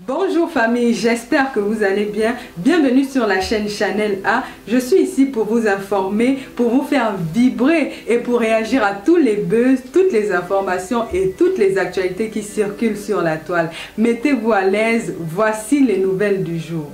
Bonjour famille, j'espère que vous allez bien. Bienvenue sur la chaîne Chanel A. Je suis ici pour vous informer, pour vous faire vibrer et pour réagir à tous les buzz, toutes les informations et toutes les actualités qui circulent sur la toile. Mettez-vous à l'aise, voici les nouvelles du jour.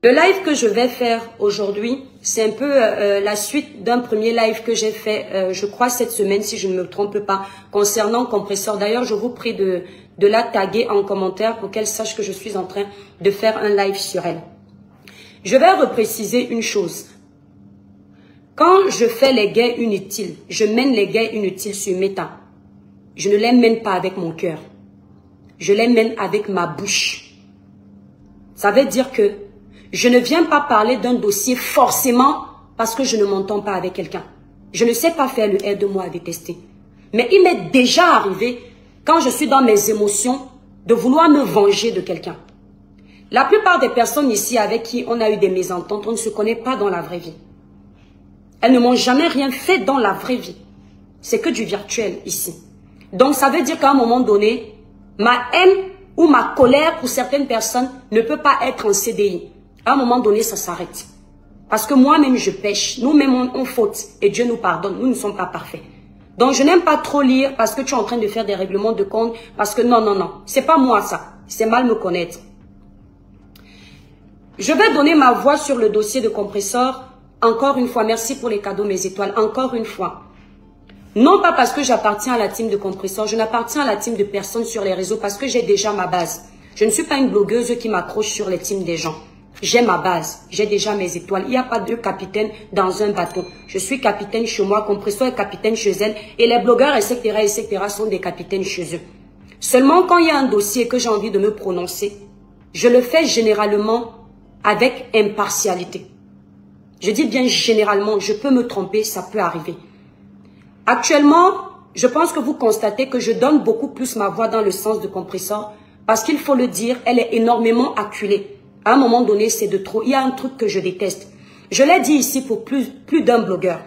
Le live que je vais faire aujourd'hui, c'est un peu la suite d'un premier live que j'ai fait, je crois cette semaine, si je ne me trompe pas, concernant Compressor. D'ailleurs, je vous prie de la taguer en commentaire pour qu'elle sache que je suis en train de faire un live sur elle. Je vais repréciser une chose. Quand je fais les gains inutiles, je mène les gains inutiles sur Meta. Je ne les mène pas avec mon cœur. Je les mène avec ma bouche. Ça veut dire que je ne viens pas parler d'un dossier forcément parce que je ne m'entends pas avec quelqu'un. Je ne sais pas faire le aide-moi à détester. Mais il m'est déjà arrivé, quand je suis dans mes émotions, de vouloir me venger de quelqu'un. La plupart des personnes ici avec qui on a eu des mésententes, on ne se connaît pas dans la vraie vie. Elles ne m'ont jamais rien fait dans la vraie vie. C'est que du virtuel ici. Donc ça veut dire qu'à un moment donné, ma haine ou ma colère pour certaines personnes ne peut pas être en CDI. À un moment donné, ça s'arrête. Parce que moi-même, je pêche. Nous-mêmes, on faute. Et Dieu nous pardonne. Nous ne sommes pas parfaits. Donc, je n'aime pas trop lire parce que tu es en train de faire des règlements de compte. Parce que non, non, non. C'est pas moi, ça. C'est mal me connaître. Je vais donner ma voix sur le dossier de Compressor. Encore une fois, merci pour les cadeaux, mes étoiles. Encore une fois. Non pas parce que j'appartiens à la team de Compressor. Je n'appartiens à la team de personnes sur les réseaux parce que j'ai déjà ma base. Je ne suis pas une blogueuse qui m'accroche sur les teams des gens. J'ai ma base, j'ai déjà mes étoiles. Il n'y a pas de capitaine dans un bateau. Je suis capitaine chez moi, Compressor est capitaine chez elle. Et les blogueurs, etc., sont des capitaines chez eux. Seulement, quand il y a un dossier que j'ai envie de me prononcer, je le fais généralement avec impartialité. Je dis bien généralement, je peux me tromper, ça peut arriver. Actuellement, je pense que vous constatez que je donne beaucoup plus ma voix dans le sens de Compressor. Parce qu'il faut le dire, elle est énormément acculée. À un moment donné, c'est de trop. Il y a un truc que je déteste. Je l'ai dit ici pour plus d'un blogueur.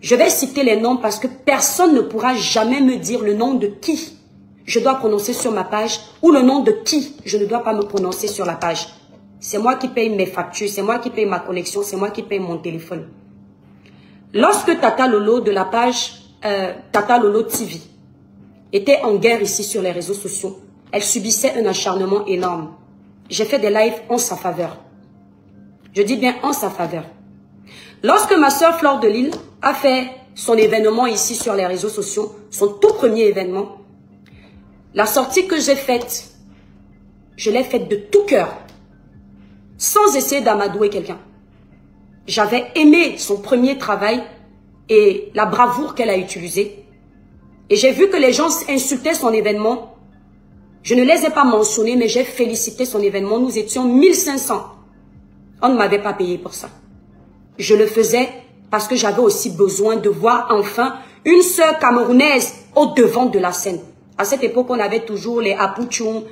Je vais citer les noms parce que personne ne pourra jamais me dire le nom de qui je dois prononcer sur ma page ou le nom de qui je ne dois pas me prononcer sur la page. C'est moi qui paye mes factures, c'est moi qui paye ma connexion, c'est moi qui paye mon téléphone. Lorsque Tata Lolo de la page Tata Lolo TV était en guerre ici sur les réseaux sociaux, elle subissait un acharnement énorme. J'ai fait des lives en sa faveur. Je dis bien en sa faveur. Lorsque ma soeur Fleur de Lille a fait son événement ici sur les réseaux sociaux, son tout premier événement, la sortie que j'ai faite, je l'ai faite de tout cœur, sans essayer d'amadouer quelqu'un. J'avais aimé son premier travail et la bravoure qu'elle a utilisée. Et j'ai vu que les gens insultaient son événement. Je ne les ai pas mentionnés, mais j'ai félicité son événement. Nous étions 1500. On ne m'avait pas payé pour ça. Je le faisais parce que j'avais aussi besoin de voir enfin une sœur camerounaise au devant de la scène. À cette époque, on avait toujours les Apouchoum,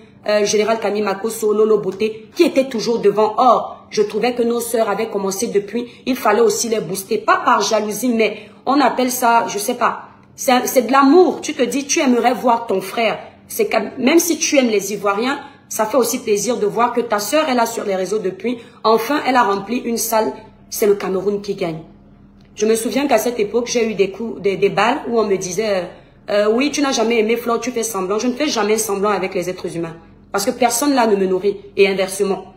Général Camille Makosso, Lolo Beauté, qui étaient toujours devant. Or, je trouvais que nos sœurs avaient commencé depuis. Il fallait aussi les booster. Pas par jalousie, mais on appelle ça, je sais pas. C'est de l'amour. Tu te dis, tu aimerais voir ton frère. C'est que même si tu aimes les Ivoiriens, ça fait aussi plaisir de voir que ta sœur est là sur les réseaux depuis. Enfin, elle a rempli une salle. C'est le Cameroun qui gagne. Je me souviens qu'à cette époque, j'ai eu des balles où on me disait oui, tu n'as jamais aimé Flore, tu fais semblant. Je ne fais jamais semblant avec les êtres humains. Parce que personne là ne me nourrit. Et inversement.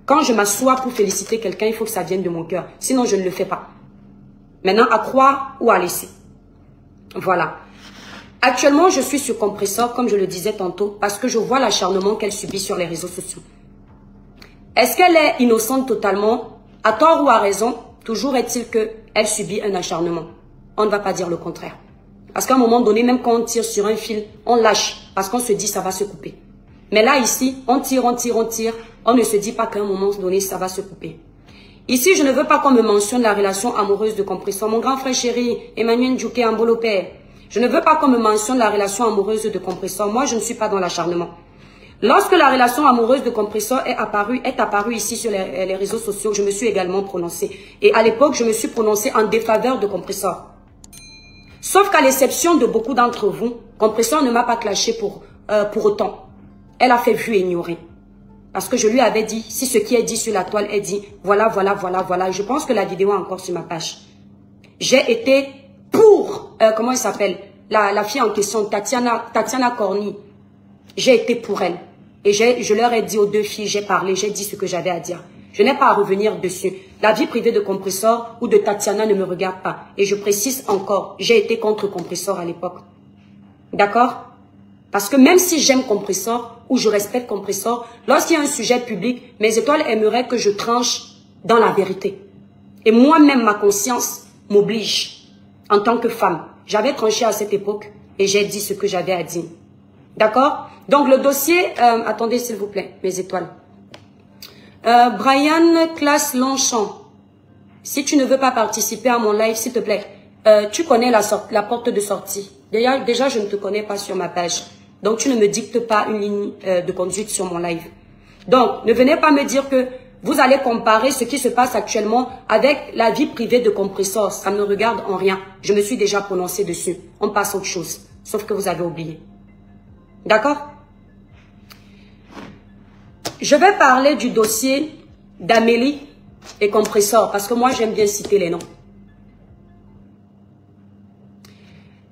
Quand je m'assois pour féliciter quelqu'un, il faut que ça vienne de mon cœur. Sinon, je ne le fais pas. Maintenant, à croire ou à laisser. Voilà. Actuellement, je suis sur Compressor, comme je le disais tantôt, parce que je vois l'acharnement qu'elle subit sur les réseaux sociaux. Est-ce qu'elle est innocente totalement? À tort ou à raison, toujours est-il qu'elle subit un acharnement. On ne va pas dire le contraire. Parce qu'à un moment donné, même quand on tire sur un fil, on lâche, parce qu'on se dit ça va se couper. Mais là, ici, on tire, on tire, on tire, on ne se dit pas qu'à un moment donné, ça va se couper. Ici, je ne veux pas qu'on me mentionne la relation amoureuse de Compressor. Mon grand frère chéri, Emmanuel Djouké Ambolopé. Je ne veux pas qu'on me mentionne la relation amoureuse de Compressor. Moi, je ne suis pas dans l'acharnement. Lorsque la relation amoureuse de Compressor est apparue ici sur les réseaux sociaux, je me suis également prononcée. Et à l'époque, je me suis prononcée en défaveur de Compressor. Sauf qu'à l'exception de beaucoup d'entre vous, Compressor ne m'a pas clashé pour pour autant. Elle a fait vue et ignorer. Parce que je lui avais dit, si ce qui est dit sur la toile est dit, voilà. Je pense que la vidéo est encore sur ma page. J'ai été pour, comment elle s'appelle, la fille en question, Tatiana Corny. J'ai été pour elle. Et je leur ai dit aux deux filles, j'ai parlé, j'ai dit ce que j'avais à dire. Je n'ai pas à revenir dessus. La vie privée de Compressor ou de Tatiana ne me regarde pas. Et je précise encore, j'ai été contre Compressor à l'époque. D'accord? Parce que même si j'aime Compressor ou je respecte Compressor, lorsqu'il y a un sujet public, mes étoiles aimeraient que je tranche dans la vérité. Et moi-même, ma conscience m'oblige en tant que femme. J'avais tranché à cette époque et j'ai dit ce que j'avais à dire. D'accord? Donc le dossier, attendez s'il vous plaît, mes étoiles. Brian Classe Longchamp, si tu ne veux pas participer à mon live, s'il te plaît, tu connais la porte de sortie. Déjà, je ne te connais pas sur ma page. Donc, tu ne me dictes pas une ligne de conduite sur mon live. Donc, ne venez pas me dire que vous allez comparer ce qui se passe actuellement avec la vie privée de Compressor. Ça ne me regarde en rien. Je me suis déjà prononcé dessus. On passe à autre chose. Sauf que vous avez oublié. D'accord? Je vais parler du dossier d'Amélie et Compressor parce que moi, j'aime bien citer les noms.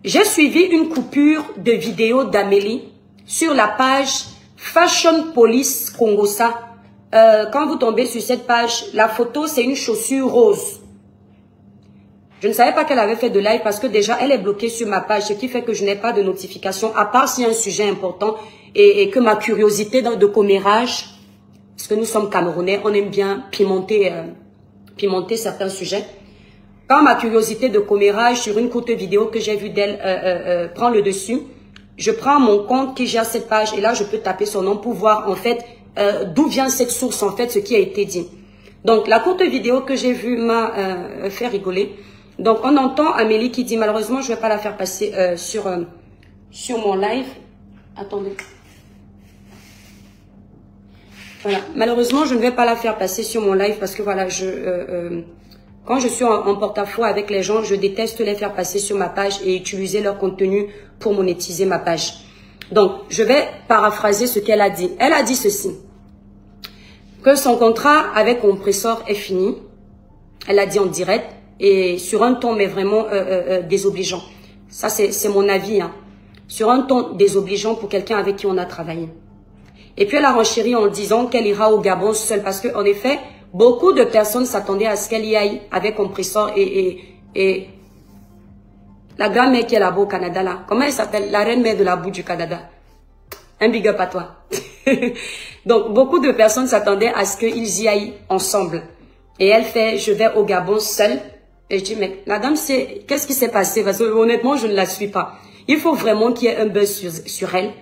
J'ai suivi une coupure de vidéo d'Amélie sur la page Fashion Police Congosa. Quand vous tombez sur cette page, la photo, c'est une chaussure rose. Je ne savais pas qu'elle avait fait de live parce que déjà, elle est bloquée sur ma page, ce qui fait que je n'ai pas de notification, à part s'il y a un sujet important et que ma curiosité de commérage, parce que nous sommes Camerounais, on aime bien pimenter certains sujets. Quand ma curiosité de commérage sur une courte vidéo que j'ai vue d'elle prend le dessus, je prends mon compte qui gère cette page et là, je peux taper son nom pour voir en fait d'où vient cette source, en fait, ce qui a été dit. Donc, la courte vidéo que j'ai vue m'a fait rigoler. Donc, on entend Amélie qui dit, malheureusement, je ne vais pas la faire passer sur mon live. Attendez. Voilà. Malheureusement, je ne vais pas la faire passer sur mon live parce que voilà, quand je suis en porte-à-faux avec les gens, je déteste les faire passer sur ma page et utiliser leur contenu pour monétiser ma page. Donc, je vais paraphraser ce qu'elle a dit. Elle a dit ceci. Que son contrat avec Compressor est fini. Elle a dit en direct et sur un ton mais vraiment désobligeant. Ça, c'est mon avis. Hein. Sur un ton désobligeant pour quelqu'un avec qui on a travaillé. Et puis, elle a renchéri en disant qu'elle ira au Gabon seule parce qu'en effet, beaucoup de personnes s'attendaient à ce qu'elle y aille avec Compressor et la grand-mère qui est là-bas au Canada, là. Comment elle s'appelle? La reine-mère de la boue du Canada. Un big up à toi. Donc, beaucoup de personnes s'attendaient à ce qu'ils y aillent ensemble. Et elle fait, je vais au Gabon seule. Et je dis, mais la dame, qu'est-ce qui s'est passé? Parce que honnêtement, je ne la suis pas. Il faut vraiment qu'il y ait un buzz sur elle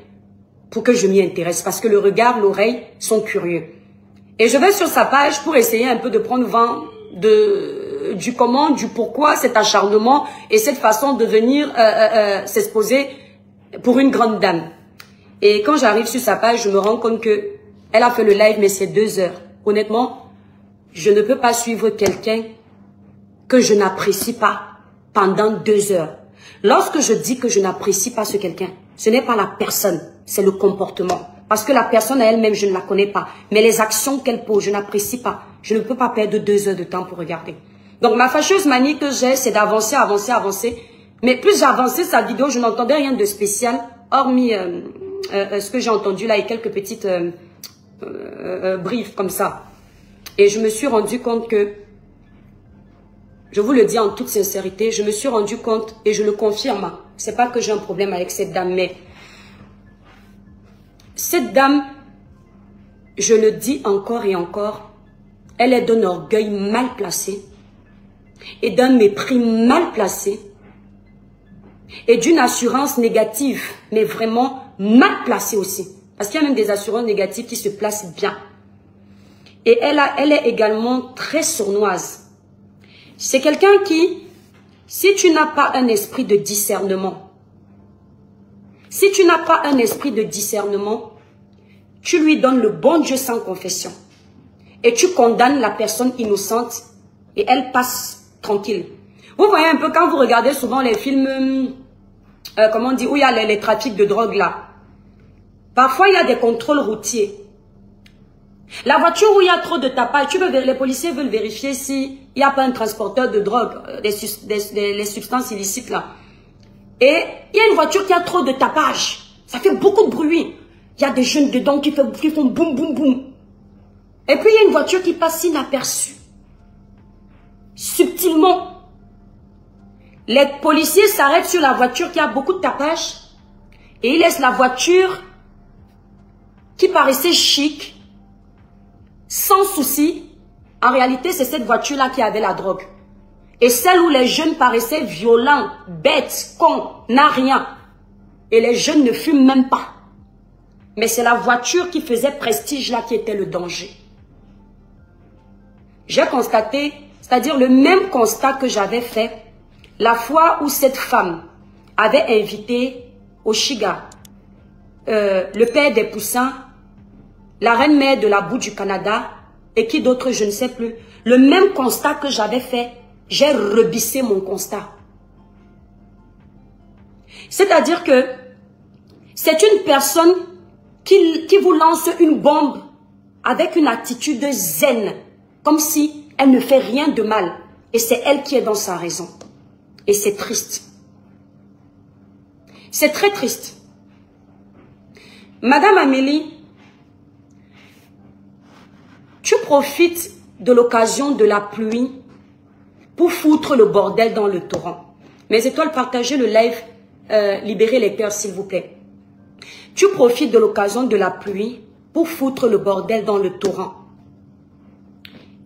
pour que je m'y intéresse. Parce que le regard, l'oreille sont curieux. Et je vais sur sa page pour essayer un peu de prendre vent du comment, du pourquoi, cet acharnement et cette façon de venir s'exposer pour une grande dame. Et quand j'arrive sur sa page, je me rends compte que elle a fait le live, mais c'est 2 heures. Honnêtement, je ne peux pas suivre quelqu'un que je n'apprécie pas pendant 2 heures. Lorsque je dis que je n'apprécie pas ce quelqu'un, ce n'est pas la personne, c'est le comportement. Parce que la personne à elle-même, je ne la connais pas. Mais les actions qu'elle pose, je n'apprécie pas. Je ne peux pas perdre 2 heures de temps pour regarder. Donc, ma fâcheuse manie que j'ai, c'est d'avancer, avancer, avancer. Mais plus j'avançais sa vidéo, je n'entendais rien de spécial, hormis ce que j'ai entendu là et quelques petites briefs comme ça. Et je me suis rendu compte que, je vous le dis en toute sincérité, je me suis rendu compte, et je le confirme, c'est pas que j'ai un problème avec cette dame, mais cette dame, je le dis encore et encore, elle est d'un orgueil mal placé et d'un mépris mal placé et d'une assurance négative, mais vraiment mal placée aussi. Parce qu'il y a même des assurances négatives qui se placent bien. Et elle est également très sournoise. C'est quelqu'un qui, si tu n'as pas un esprit de discernement, tu lui donnes le bon Dieu sans confession. Et tu condamnes la personne innocente et elle passe tranquille. Vous voyez un peu quand vous regardez souvent les films, comment on dit, où il y a les trafics de drogue là. Parfois, il y a des contrôles routiers. La voiture où il y a trop de tapage, les policiers veulent vérifier s'il n'y a pas un transporteur de drogue, les substances illicites là. Et il y a une voiture qui a trop de tapage. Ça fait beaucoup de bruit. Il y a des jeunes dedans qui font boum, boum, boum. Et puis il y a une voiture qui passe inaperçue. Subtilement. Les policiers s'arrêtent sur la voiture qui a beaucoup de tapage. Et ils laissent la voiture qui paraissait chic, sans souci. En réalité, c'est cette voiture-là qui avait la drogue. Et celle où les jeunes paraissaient violents, bêtes, cons, n'a rien. Et les jeunes ne fument même pas. Mais c'est la voiture qui faisait prestige là qui était le danger. J'ai constaté, c'est-à-dire le même constat que j'avais fait la fois où cette femme avait invité au Chiga le père des poussins, la reine-mère de la boue du Canada et qui d'autre, je ne sais plus. Le même constat que j'avais fait, j'ai rebissé mon constat. C'est-à-dire que c'est une personne qui vous lance une bombe avec une attitude zen, comme si elle ne fait rien de mal. Et c'est elle qui est dans sa raison. Et c'est triste. C'est très triste. Madame Amélie, tu profites de l'occasion de la pluie pour foutre le bordel dans le torrent. Mes étoiles, partagez le live, libérez les cœurs s'il vous plaît. Tu profites de l'occasion de la pluie pour foutre le bordel dans le torrent.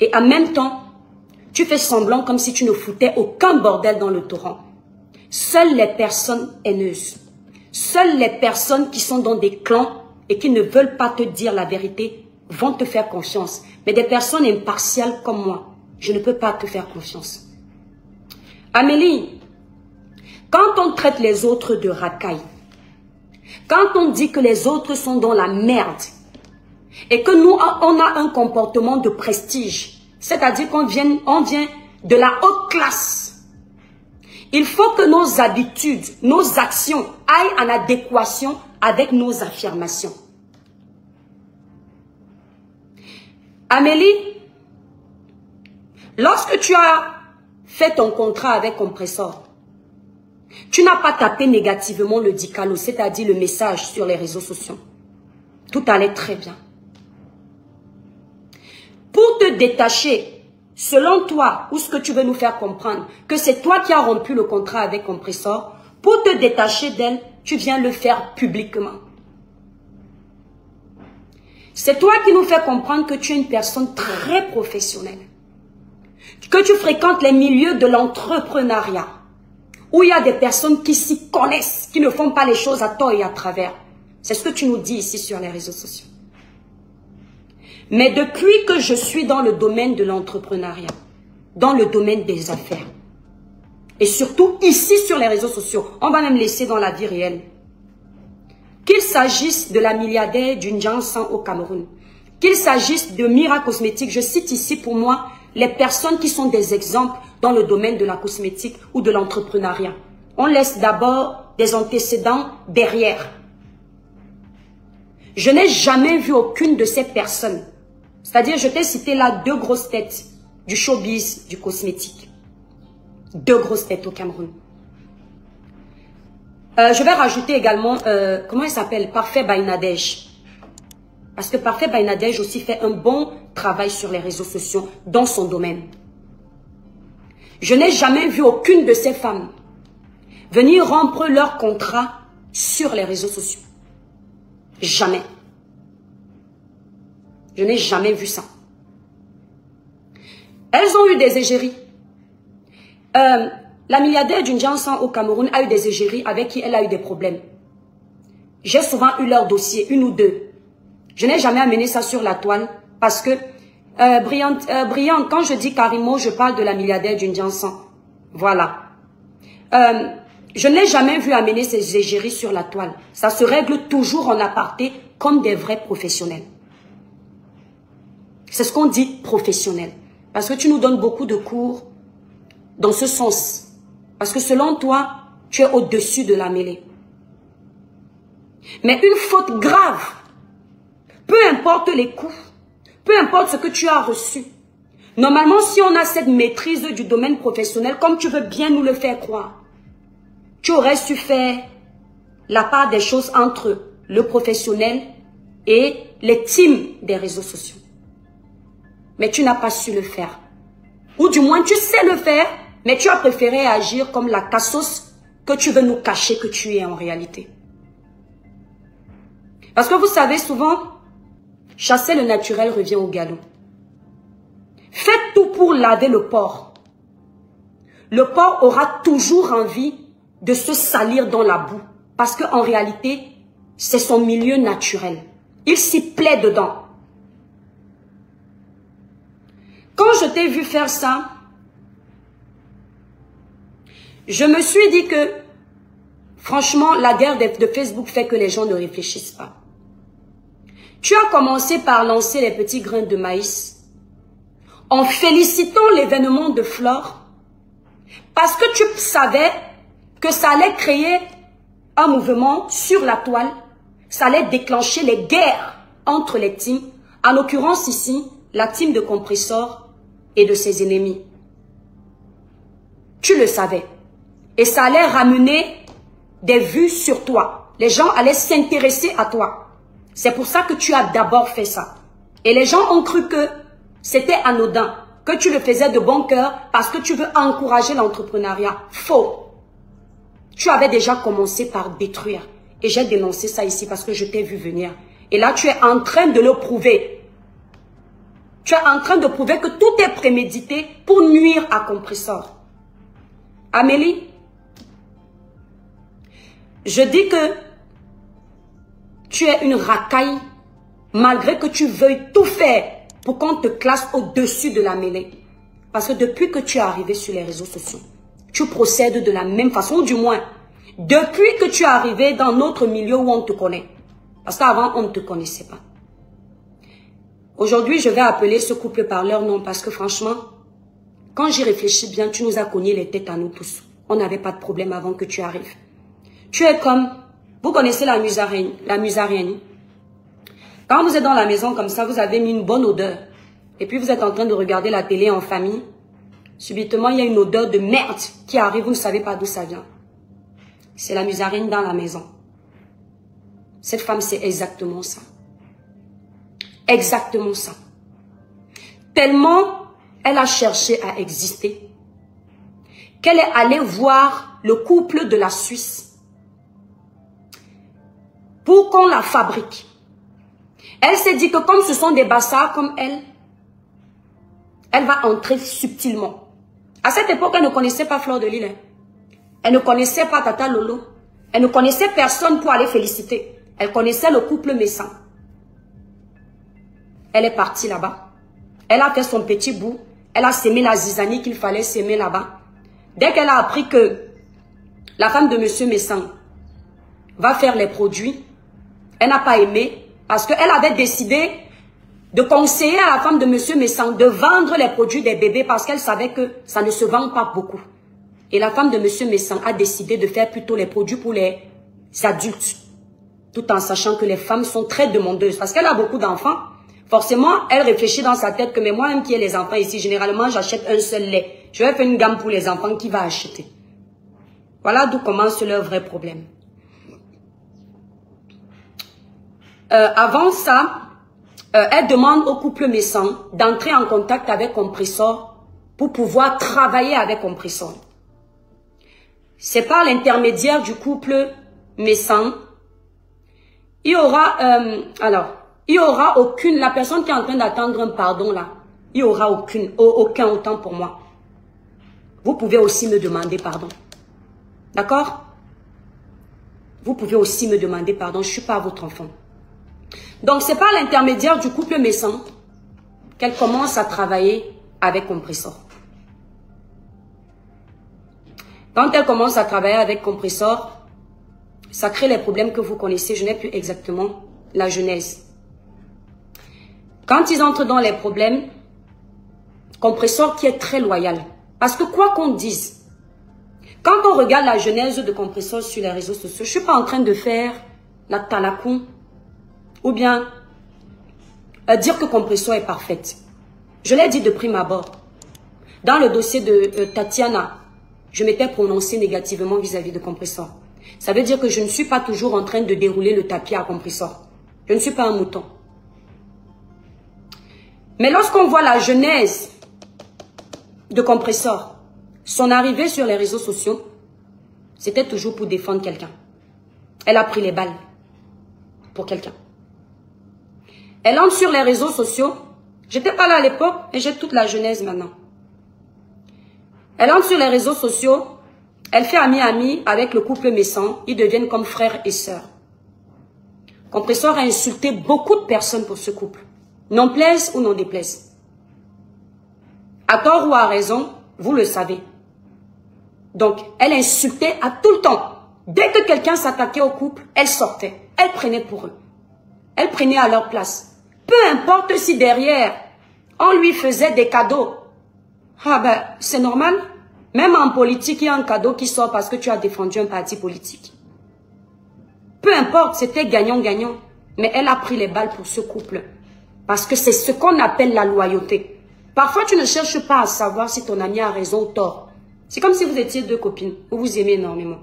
Et en même temps, tu fais semblant comme si tu ne foutais aucun bordel dans le torrent. Seules les personnes haineuses, seules les personnes qui sont dans des clans et qui ne veulent pas te dire la vérité vont te faire confiance. Mais des personnes impartiales comme moi, je ne peux pas te faire confiance. Amélie, quand on traite les autres de racailles, quand on dit que les autres sont dans la merde et que nous, on a un comportement de prestige, c'est-à-dire qu'on vient de la haute classe, il faut que nos habitudes, nos actions aillent en adéquation avec nos affirmations. Amélie, lorsque tu as fait ton contrat avec Compressor, tu n'as pas tapé négativement le dicalo, c'est-à-dire le message sur les réseaux sociaux. Tout allait très bien. Pour te détacher, selon toi, ou ce que tu veux nous faire comprendre, que c'est toi qui as rompu le contrat avec Compressor, pour te détacher d'elle, tu viens le faire publiquement. C'est toi qui nous fais comprendre que tu es une personne très professionnelle. Que tu fréquentes les milieux de l'entrepreneuriat. Où il y a des personnes qui s'y connaissent, qui ne font pas les choses à tort et à travers. C'est ce que tu nous dis ici sur les réseaux sociaux. Mais depuis que je suis dans le domaine de l'entrepreneuriat, dans le domaine des affaires, et surtout ici sur les réseaux sociaux, on va même laisser dans la vie réelle, qu'il s'agisse de la milliardaire d'une Janssen au Cameroun, qu'il s'agisse de Mira Cosmétiques, je cite ici pour moi les personnes qui sont des exemples dans le domaine de la cosmétique ou de l'entrepreneuriat. On laisse d'abord des antécédents derrière. Je n'ai jamais vu aucune de ces personnes. C'est-à-dire, je t'ai cité là 2 grosses têtes du showbiz, du cosmétique. 2 grosses têtes au Cameroun. Je vais rajouter également, comment il s'appelle? Parfait by Nadège. Parce que Parfait by Nadège aussi fait un bon travail sur les réseaux sociaux dans son domaine. Je n'ai jamais vu aucune de ces femmes venir rompre leur contrat sur les réseaux sociaux. Jamais. Je n'ai jamais vu ça. Elles ont eu des égéries. La milliardaire d'une Janssen au Cameroun a eu des égéries avec qui elle a eu des problèmes. J'ai souvent eu leur dossier, 1 ou 2. Je n'ai jamais amené ça sur la toile parce que, Brillant, quand je dis Karimo, je parle de la milliardaire d'une Janssen. Voilà. Je n'ai jamais vu amener ces égéries sur la toile. Ça se règle toujours en aparté comme des vrais professionnels. C'est ce qu'on dit professionnel. Parce que tu nous donnes beaucoup de cours dans ce sens. Parce que selon toi, tu es au-dessus de la mêlée. Mais une faute grave, peu importe les coups, peu importe ce que tu as reçu. Normalement, si on a cette maîtrise du domaine professionnel, comme tu veux bien nous le faire croire, tu aurais su faire la part des choses entre le professionnel et les teams des réseaux sociaux. Mais tu n'as pas su le faire. Ou du moins, tu sais le faire, mais tu as préféré agir comme la cassos que tu veux nous cacher que tu es en réalité. Parce que vous savez, souvent, chasser le naturel revient au galop. Faites tout pour laver le porc. Le porc aura toujours envie de se salir dans la boue. Parce qu'en réalité, c'est son milieu naturel. Il s'y plaît dedans. Quand je t'ai vu faire ça, je me suis dit que, franchement, la guerre de Facebook fait que les gens ne réfléchissent pas. Tu as commencé par lancer les petits grains de maïs en félicitant l'événement de Flore parce que tu savais que ça allait créer un mouvement sur la toile, ça allait déclencher les guerres entre les teams, en l'occurrence ici, la team de Compressor et de ses ennemis. Tu le savais. Et ça allait ramener des vues sur toi. Les gens allaient s'intéresser à toi. C'est pour ça que tu as d'abord fait ça. Et les gens ont cru que c'était anodin, que tu le faisais de bon cœur parce que tu veux encourager l'entrepreneuriat. Faux. Tu avais déjà commencé par détruire. Et j'ai dénoncé ça ici parce que je t'ai vu venir. Et là, tu es en train de le prouver. Tu es en train de prouver que tout est prémédité pour nuire à Compressor. Amélie, je dis que tu es une racaille malgré que tu veuilles tout faire pour qu'on te classe au-dessus de la mêlée. Parce que depuis que tu es arrivé sur les réseaux sociaux, tu procèdes de la même façon, ou du moins, depuis que tu es arrivé dans notre milieu où on te connaît. Parce qu'avant, on ne te connaissait pas. Aujourd'hui, je vais appeler ce couple par leur nom parce que franchement, quand j'y réfléchis bien, tu nous as cogné les têtes à nous tous. On n'avait pas de problème avant que tu arrives. Tu es comme, vous connaissez la musarienne. Quand vous êtes dans la maison comme ça, vous avez mis une bonne odeur. Et puis vous êtes en train de regarder la télé en famille. Subitement, il y a une odeur de merde qui arrive, vous ne savez pas d'où ça vient. C'est la musarine dans la maison. Cette femme, c'est exactement ça. Exactement ça. Tellement elle a cherché à exister qu'elle est allée voir le couple de la Suisse pour qu'on la fabrique. Elle s'est dit que comme ce sont des bastards comme elle va entrer subtilement. À cette époque, elle ne connaissait pas Fleur de Lille. Elle ne connaissait pas Tata Lolo. Elle ne connaissait personne pour aller féliciter. Elle connaissait le couple Messan. Elle est partie là-bas. Elle a fait son petit bout. Elle a sémé la zizanie qu'il fallait s'aimer là-bas. Dès qu'elle a appris que la femme de Monsieur Messan va faire les produits, elle n'a pas aimé parce qu'elle avait décidé de conseiller à la femme de Monsieur Messan de vendre les produits des bébés parce qu'elle savait que ça ne se vend pas beaucoup. Et la femme de Monsieur Messan a décidé de faire plutôt les produits pour les adultes. Tout en sachant que les femmes sont très demandeuses parce qu'elle a beaucoup d'enfants. Forcément, elle réfléchit dans sa tête que mais moi-même qui ai les enfants ici, généralement, j'achète un seul lait. Je vais faire une gamme pour les enfants qui va acheter. Voilà d'où commence leur vrai problème. Avant ça, elle demande au couple Messan d'entrer en contact avec Compressor pour pouvoir travailler avec Compressor. C'est par l'intermédiaire du couple Messan. Il y aura aucune, la personne qui est en train d'attendre un pardon là, il n'y aura aucun autant pour moi. Vous pouvez aussi me demander pardon. D'accord? Vous pouvez aussi me demander pardon, je ne suis pas votre enfant. Donc c'est par l'intermédiaire du couple Messan qu'elle commence à travailler avec Compressor. Quand elle commence à travailler avec Compressor, ça crée les problèmes que vous connaissez, je n'ai plus exactement la genèse. Quand ils entrent dans les problèmes, Compressor qui est très loyal. Parce que quoi qu'on dise, quand on regarde la genèse de Compressor sur les réseaux sociaux, je ne suis pas en train de faire la talakou, ou bien dire que Compressor est parfaite. Je l'ai dit de prime abord. Dans le dossier de Tatiana, je m'étais prononcé négativement vis-à-vis de Compressor. Ça veut dire que je ne suis pas toujours en train de dérouler le tapis à Compressor. Je ne suis pas un mouton. Mais lorsqu'on voit la genèse de Compressor, son arrivée sur les réseaux sociaux, c'était toujours pour défendre quelqu'un. Elle a pris les balles pour quelqu'un. Elle entre sur les réseaux sociaux. J'étais pas là à l'époque, mais j'ai toute la genèse maintenant. Elle entre sur les réseaux sociaux. Elle fait ami-ami avec le couple Messan. Ils deviennent comme frères et sœurs. Compressor a insulté beaucoup de personnes pour ce couple. N'en plaise ou n'en déplaise. À tort ou à raison, vous le savez. Donc, elle insultait à tout le temps. Dès que quelqu'un s'attaquait au couple, elle sortait. Elle prenait pour eux. Elle prenait à leur place. Peu importe si derrière, on lui faisait des cadeaux. Ah ben, c'est normal. Même en politique, il y a un cadeau qui sort parce que tu as défendu un parti politique. Peu importe, c'était gagnant-gagnant. Mais elle a pris les balles pour ce couple. Parce que c'est ce qu'on appelle la loyauté. Parfois, tu ne cherches pas à savoir si ton ami a raison ou tort. C'est comme si vous étiez deux copines. Vous vous aimez énormément.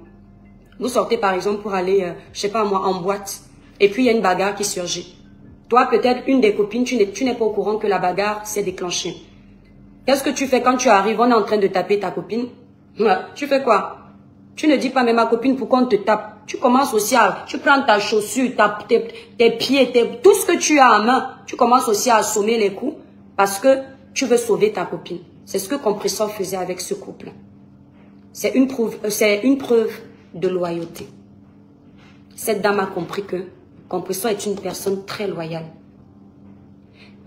Vous sortez par exemple pour aller, je sais pas moi, en boîte. Et puis il y a une bagarre qui surgit. Toi, peut-être une des copines, tu n'es pas au courant que la bagarre s'est déclenchée. Qu'est-ce que tu fais quand tu arrives, on est en train de taper ta copine? Tu fais quoi? Tu ne dis pas, mais ma copine, pourquoi on te tape? Tu commences aussi à, tu prends ta chaussure, tes pieds, tout ce que tu as en main. Tu commences aussi à assommer les coups parce que tu veux sauver ta copine. C'est ce que Compressor faisait avec ce couple. C'est une preuve de loyauté. Cette dame a compris que Compressor est une personne très loyale.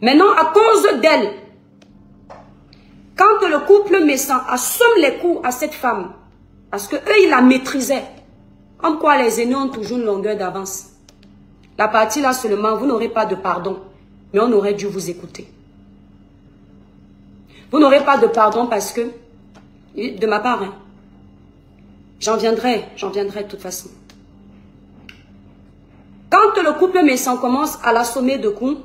Maintenant, à cause d'elle, quand le couple Messan assomme les coups à cette femme, parce que eux, ils la maîtrisaient, comme quoi les aînés ont toujours une longueur d'avance. La partie là seulement, vous n'aurez pas de pardon, mais on aurait dû vous écouter. Vous n'aurez pas de pardon parce que, de ma part, hein, j'en viendrai de toute façon. Quand le couple Messan commence à l'assommer de coups,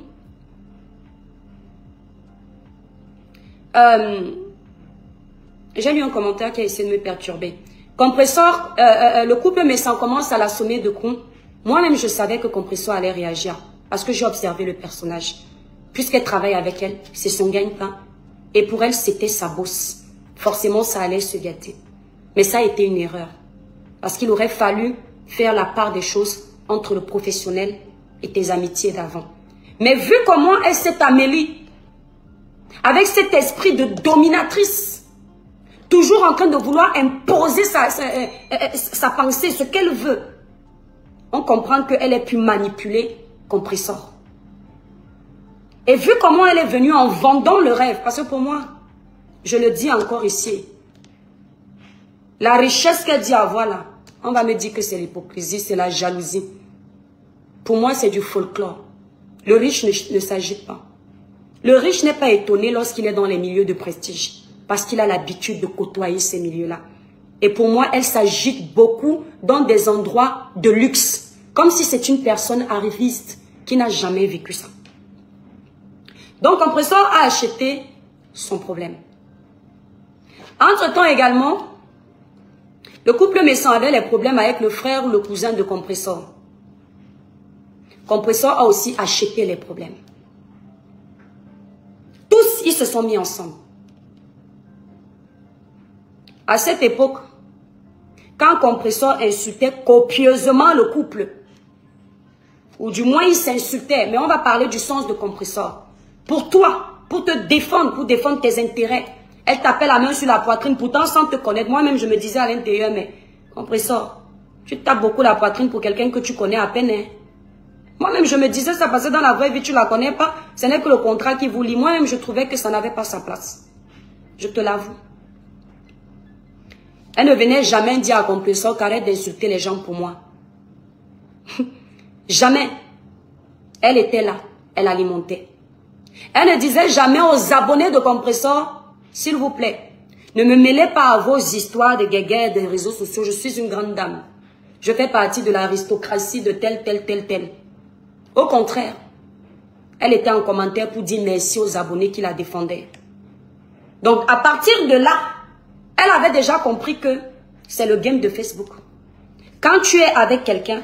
j'ai lu un commentaire qui a essayé de me perturber. Compressor, le couple Messan commence à l'assommer de coups. Moi-même, je savais que Compressor allait réagir parce que j'ai observé le personnage. Puisqu'elle travaille avec elle, c'est son gagne-pain. Et pour elle, c'était sa bosse. Forcément, ça allait se gâter. Mais ça a été une erreur. Parce qu'il aurait fallu faire la part des choses entre le professionnel et tes amitiés d'avant. Mais vu comment elle s'est améliorée, avec cet esprit de dominatrice, toujours en train de vouloir imposer sa pensée, ce qu'elle veut, on comprend qu'elle est pu manipuler Compressor. Et vu comment elle est venue en vendant le rêve, parce que pour moi, je le dis encore ici, la richesse qu'elle dit avoir là, on va me dire que c'est l'hypocrisie, c'est la jalousie. Pour moi, c'est du folklore. Le riche ne s'agite pas. Le riche n'est pas étonné lorsqu'il est dans les milieux de prestige, parce qu'il a l'habitude de côtoyer ces milieux-là. Et pour moi, elle s'agite beaucoup dans des endroits de luxe, comme si c'est une personne arriviste qui n'a jamais vécu ça. Donc, Compressor a acheté son problème. Entre-temps également, le couple Messan avait les problèmes avec le frère ou le cousin de Compressor. Compressor a aussi acheté les problèmes. Tous, ils se sont mis ensemble. À cette époque, quand Compressor insultait copieusement le couple, ou du moins il s'insultait, mais on va parler du sens de Compressor. Pour toi, pour te défendre, pour défendre tes intérêts, elle tapait la main sur la poitrine, pourtant sans te connaître. Moi-même, je me disais à l'intérieur, mais Compressor, tu tapes beaucoup la poitrine pour quelqu'un que tu connais à peine. Hein? Moi-même, je me disais ça parce que dans la vraie vie, tu ne la connais pas. Ce n'est que le contrat qui vous lie. Moi-même, je trouvais que ça n'avait pas sa place. Je te l'avoue. Elle ne venait jamais dire à Compressor qu'arrête d'insulter les gens pour moi. Jamais. Elle était là. Elle alimentait. Elle ne disait jamais aux abonnés de Compressor, s'il vous plaît, ne me mêlez pas à vos histoires de guéguerres des réseaux sociaux. Je suis une grande dame. je fais partie de l'aristocratie de tel. Au contraire, elle était en commentaire pour dire merci aux abonnés qui la défendaient. Donc, à partir de là, elle avait déjà compris que c'est le game de Facebook. Quand tu es avec quelqu'un,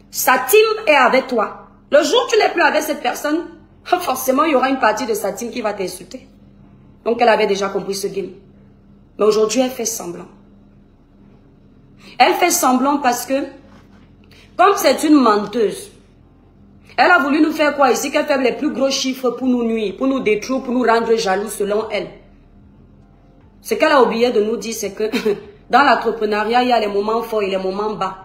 sa team est avec toi. Le jour où tu n'es plus avec cette personne, forcément, il y aura une partie de sa team qui va t'insulter. Donc, elle avait déjà compris ce game. Mais aujourd'hui, elle fait semblant. Elle fait semblant parce que, comme c'est une menteuse, elle a voulu nous faire quoi ici? Qu'elle fait les plus gros chiffres pour nous nuire, pour nous détruire, pour nous rendre jaloux selon elle. Ce qu'elle a oublié de nous dire, c'est que dans l'entrepreneuriat, il y a les moments forts et les moments bas.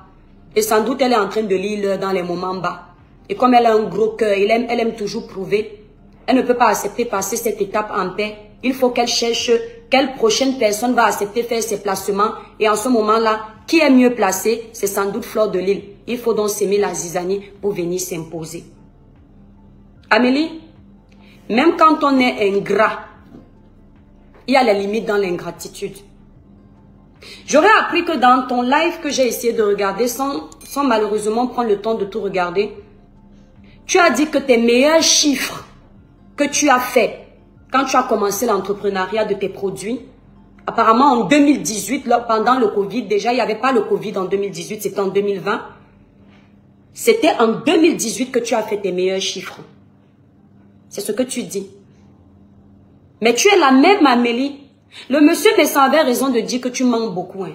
Et sans doute, elle est en train de lire dans les moments bas. Et comme elle a un gros cœur, elle aime toujours prouver, elle ne peut pas accepter passer cette étape en paix. Il faut qu'elle cherche quelle prochaine personne va accepter faire ses placements. Et en ce moment-là, qui est mieux placé? C'est sans doute Fleur de Lille. Il faut donc s'aimer la zizanie pour venir s'imposer. Amélie, même quand on est ingrat, il y a les limites dans l'ingratitude. J'aurais appris que dans ton live que j'ai essayé de regarder sans malheureusement prendre le temps de tout regarder, tu as dit que tes meilleurs chiffres que tu as fait quand tu as commencé l'entrepreneuriat de tes produits, apparemment en 2018, là, pendant le Covid, déjà il n'y avait pas le Covid en 2018, c'était en 2020. C'était en 2018 que tu as fait tes meilleurs chiffres. C'est ce que tu dis. Mais tu es la même Amélie. Le monsieur Messan avait raison de dire que tu manques beaucoup. Hein.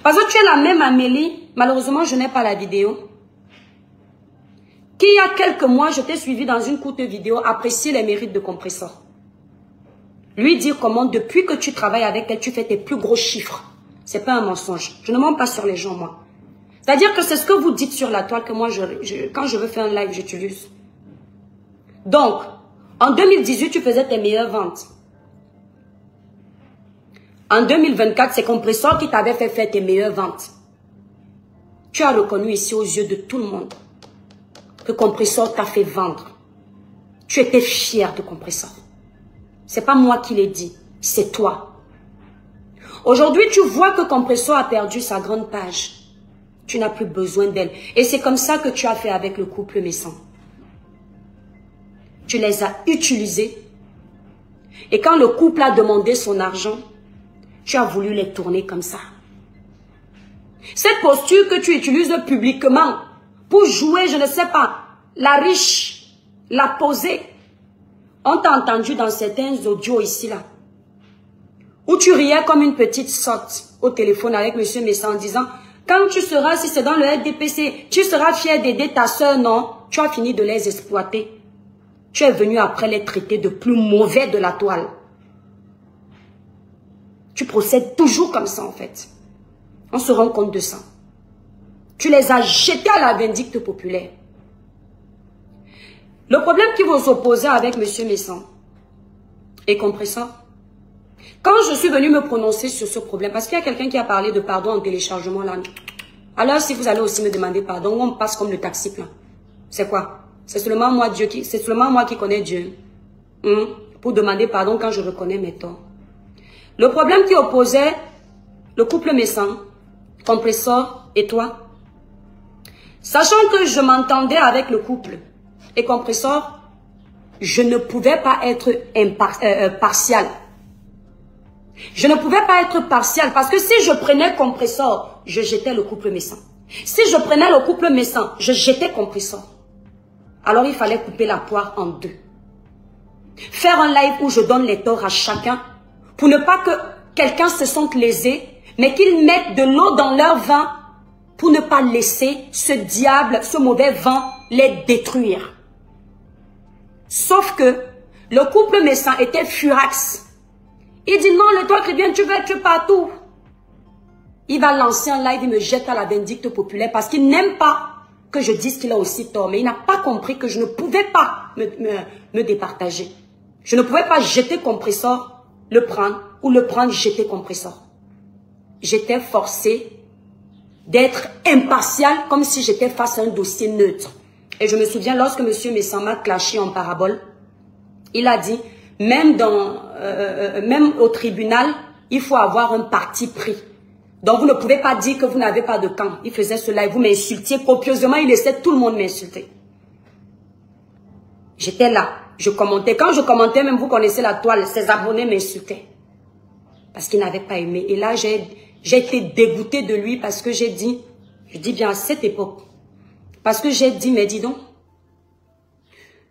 Parce que tu es la même Amélie. Malheureusement, je n'ai pas la vidéo. Qui il y a quelques mois, je t'ai suivi dans une courte vidéo, apprécier les mérites de Compressor. Lui dire comment, depuis que tu travailles avec elle, tu fais tes plus gros chiffres. C'est pas un mensonge. Je ne mens pas sur les gens, moi. C'est-à-dire que c'est ce que vous dites sur la toile que moi, quand je veux faire un live, j'utilise. Donc, en 2018, tu faisais tes meilleures ventes. En 2024, c'est Compressor qui t'avait fait faire tes meilleures ventes. Tu as reconnu ici aux yeux de tout le monde que Compressor t'a fait vendre. Tu étais fier de Compressor. C'est pas moi qui l'ai dit, c'est toi. Aujourd'hui, tu vois que Compressor a perdu sa grande page. Tu n'as plus besoin d'elle. Et c'est comme ça que tu as fait avec le couple Messan. Tu les as utilisés. Et quand le couple a demandé son argent, tu as voulu les tourner comme ça. Cette posture que tu utilises publiquement pour jouer, je ne sais pas, la riche, la posée. On t'a entendu dans certains audios ici, là, où tu riais comme une petite sotte au téléphone avec M. Messan en disant, quand tu seras, si c'est dans le RDPC, tu seras fier d'aider ta soeur, non? Tu as fini de les exploiter. Tu es venu après les traiter de plus mauvais de la toile. Tu procèdes toujours comme ça, en fait. On se rend compte de ça. Tu les as jetés à la vindicte populaire. Le problème qui vous opposait avec M. Messan et Compressor, quand je suis venue me prononcer sur ce problème, parce qu'il y a quelqu'un qui a parlé de pardon en téléchargement là, alors si vous allez aussi me demander pardon, on passe comme le taxi plein. C'est quoi? C'est seulement moi qui connais Dieu. Pour demander pardon quand je reconnais mes torts. Le problème qui opposait le couple Messan, Compressor et toi, sachant que je m'entendais avec le couple et Compressor, je ne pouvais pas être partial. Je ne pouvais pas être partial parce que si je prenais Compressor, je jetais le couple Messan. Si je prenais le couple Messan, je jetais Compressor. Alors il fallait couper la poire en deux. Faire un live où je donne les torts à chacun pour ne pas que quelqu'un se sente lésé, mais qu'ils mettent de l'eau dans leur vin pour ne pas laisser ce diable, ce mauvais vent les détruire. Sauf que le couple Messan était furax. Il dit non, le toi chrétien, tu veux être partout. Il va lancer un live, il me jette à la vindicte populaire parce qu'il n'aime pas que je dise qu'il a aussi tort. Mais il n'a pas compris que je ne pouvais pas me départager. Je ne pouvais pas jeter Compressor, le prendre, ou le prendre, jeter Compressor. J'étais forcée d'être impartial comme si j'étais face à un dossier neutre. Et je me souviens, lorsque M. Messan m'a clashé en parabole, il a dit, même au tribunal, il faut avoir un parti pris. Donc vous ne pouvez pas dire que vous n'avez pas de camp. Il faisait cela et vous m'insultiez copieusement, il laissait tout le monde m'insulter. J'étais là, je commentais. Quand je commentais, même vous connaissez la toile, ses abonnés m'insultaient. Parce qu'ils n'avaient pas aimé. Et là, j'ai été dégoûtée de lui parce que j'ai dit, je dis bien à cette époque, parce que j'ai dit, mais dis donc,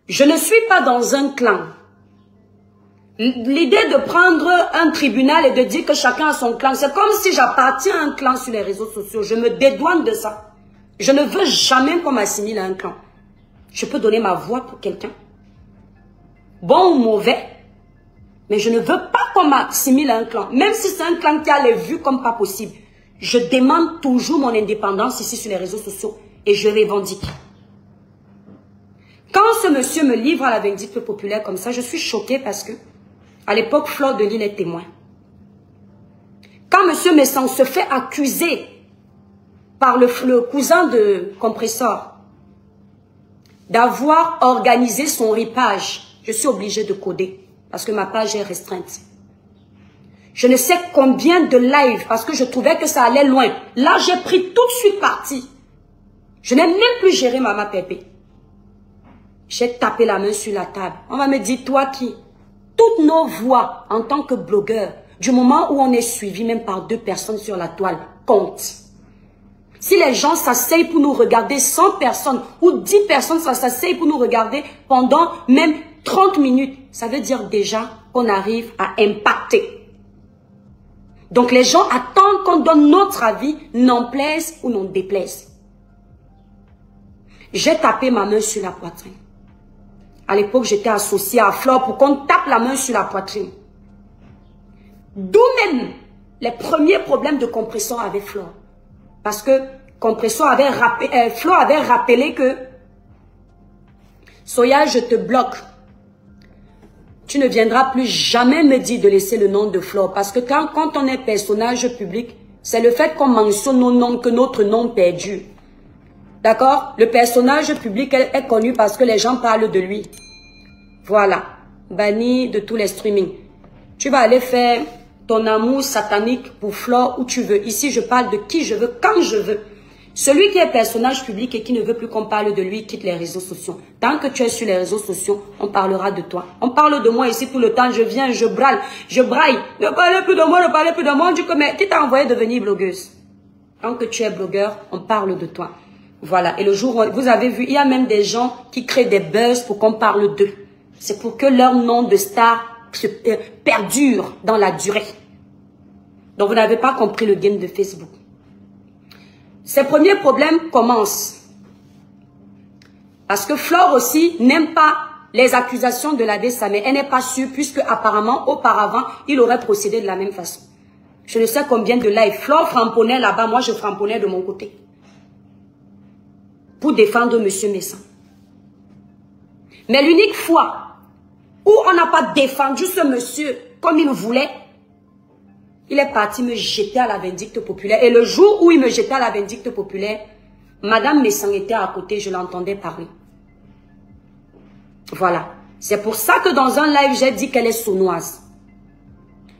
je ne suis pas dans un clan. L'idée de prendre un tribunal et de dire que chacun a son clan, c'est comme si j'appartiens à un clan sur les réseaux sociaux. Je me dédouane de ça. Je ne veux jamais qu'on m'assimile à un clan. Je peux donner ma voix pour quelqu'un. Bon ou mauvais. Mais je ne veux pas qu'on m'assimile à un clan. Même si c'est un clan qui a les vues comme pas possible. Je demande toujours mon indépendance ici sur les réseaux sociaux. Et je revendique. Quand ce monsieur me livre à la vindicte populaire comme ça, je suis choquée parce que à l'époque, Flore de Lille est témoin. Quand monsieur Messan se fait accuser par le cousin de Compressor d'avoir organisé son ripage, je suis obligée de coder parce que ma page est restreinte. Je ne sais combien de lives parce que je trouvais que ça allait loin. Là, j'ai pris tout de suite parti. Je n'ai même plus géré Mama Pépé. J'ai tapé la main sur la table. On va me dire, toi qui... Toutes nos voix en tant que blogueur, du moment où on est suivi même par 2 personnes sur la toile, comptent. Si les gens s'asseyent pour nous regarder, 100 personnes ou 10 personnes s'asseyent pour nous regarder pendant même 30 minutes, ça veut dire déjà qu'on arrive à impacter. Donc les gens attendent qu'on donne notre avis, n'en plaise ou n'en déplaise. J'ai tapé ma main sur la poitrine. À l'époque, j'étais associée à Flore pour qu'on tape la main sur la poitrine. D'où même les premiers problèmes de Compressor avec Flore. Parce que Compressor avait rappelé, Flore avait rappelé que Soya, je te bloque. Tu ne viendras plus jamais me dire de laisser le nom de Flore. Parce que quand on est personnage public, c'est le fait qu'on mentionne nos noms que notre nom perdure. D'accord? Le personnage public est connu parce que les gens parlent de lui. Voilà. Banni de tous les streamings. Tu vas aller faire ton amour satanique pour Flore où tu veux. Ici, je parle de qui je veux, quand je veux. Celui qui est personnage public et qui ne veut plus qu'on parle de lui, quitte les réseaux sociaux. Tant que tu es sur les réseaux sociaux, on parlera de toi. On parle de moi ici tout le temps. Je viens, je braille, je braille. Ne parlez plus de moi, ne parlez plus de moi. On dit que, mais qui t'a envoyé devenir blogueuse? Tant que tu es blogueur, on parle de toi. Voilà, et le jour où vous avez vu, il y a même des gens qui créent des buzz pour qu'on parle d'eux. C'est pour que leur nom de star perdure dans la durée. Donc vous n'avez pas compris le game de Facebook. Ces premiers problèmes commencent. Parce que Flore aussi n'aime pas les accusations de la DSA, mais elle n'est pas sûre puisque apparemment, auparavant, il aurait procédé de la même façon. Je ne sais combien de lives. Flore framponnait là-bas, moi je framponnais de mon côté. Pour défendre M. Messan. Mais l'unique fois où on n'a pas défendu ce monsieur comme il voulait, il est parti me jeter à la vindicte populaire. Et le jour où il me jetait à la vindicte populaire, Madame Messan était à côté, je l'entendais parler. Voilà. C'est pour ça que dans un live, j'ai dit qu'elle est sournoise.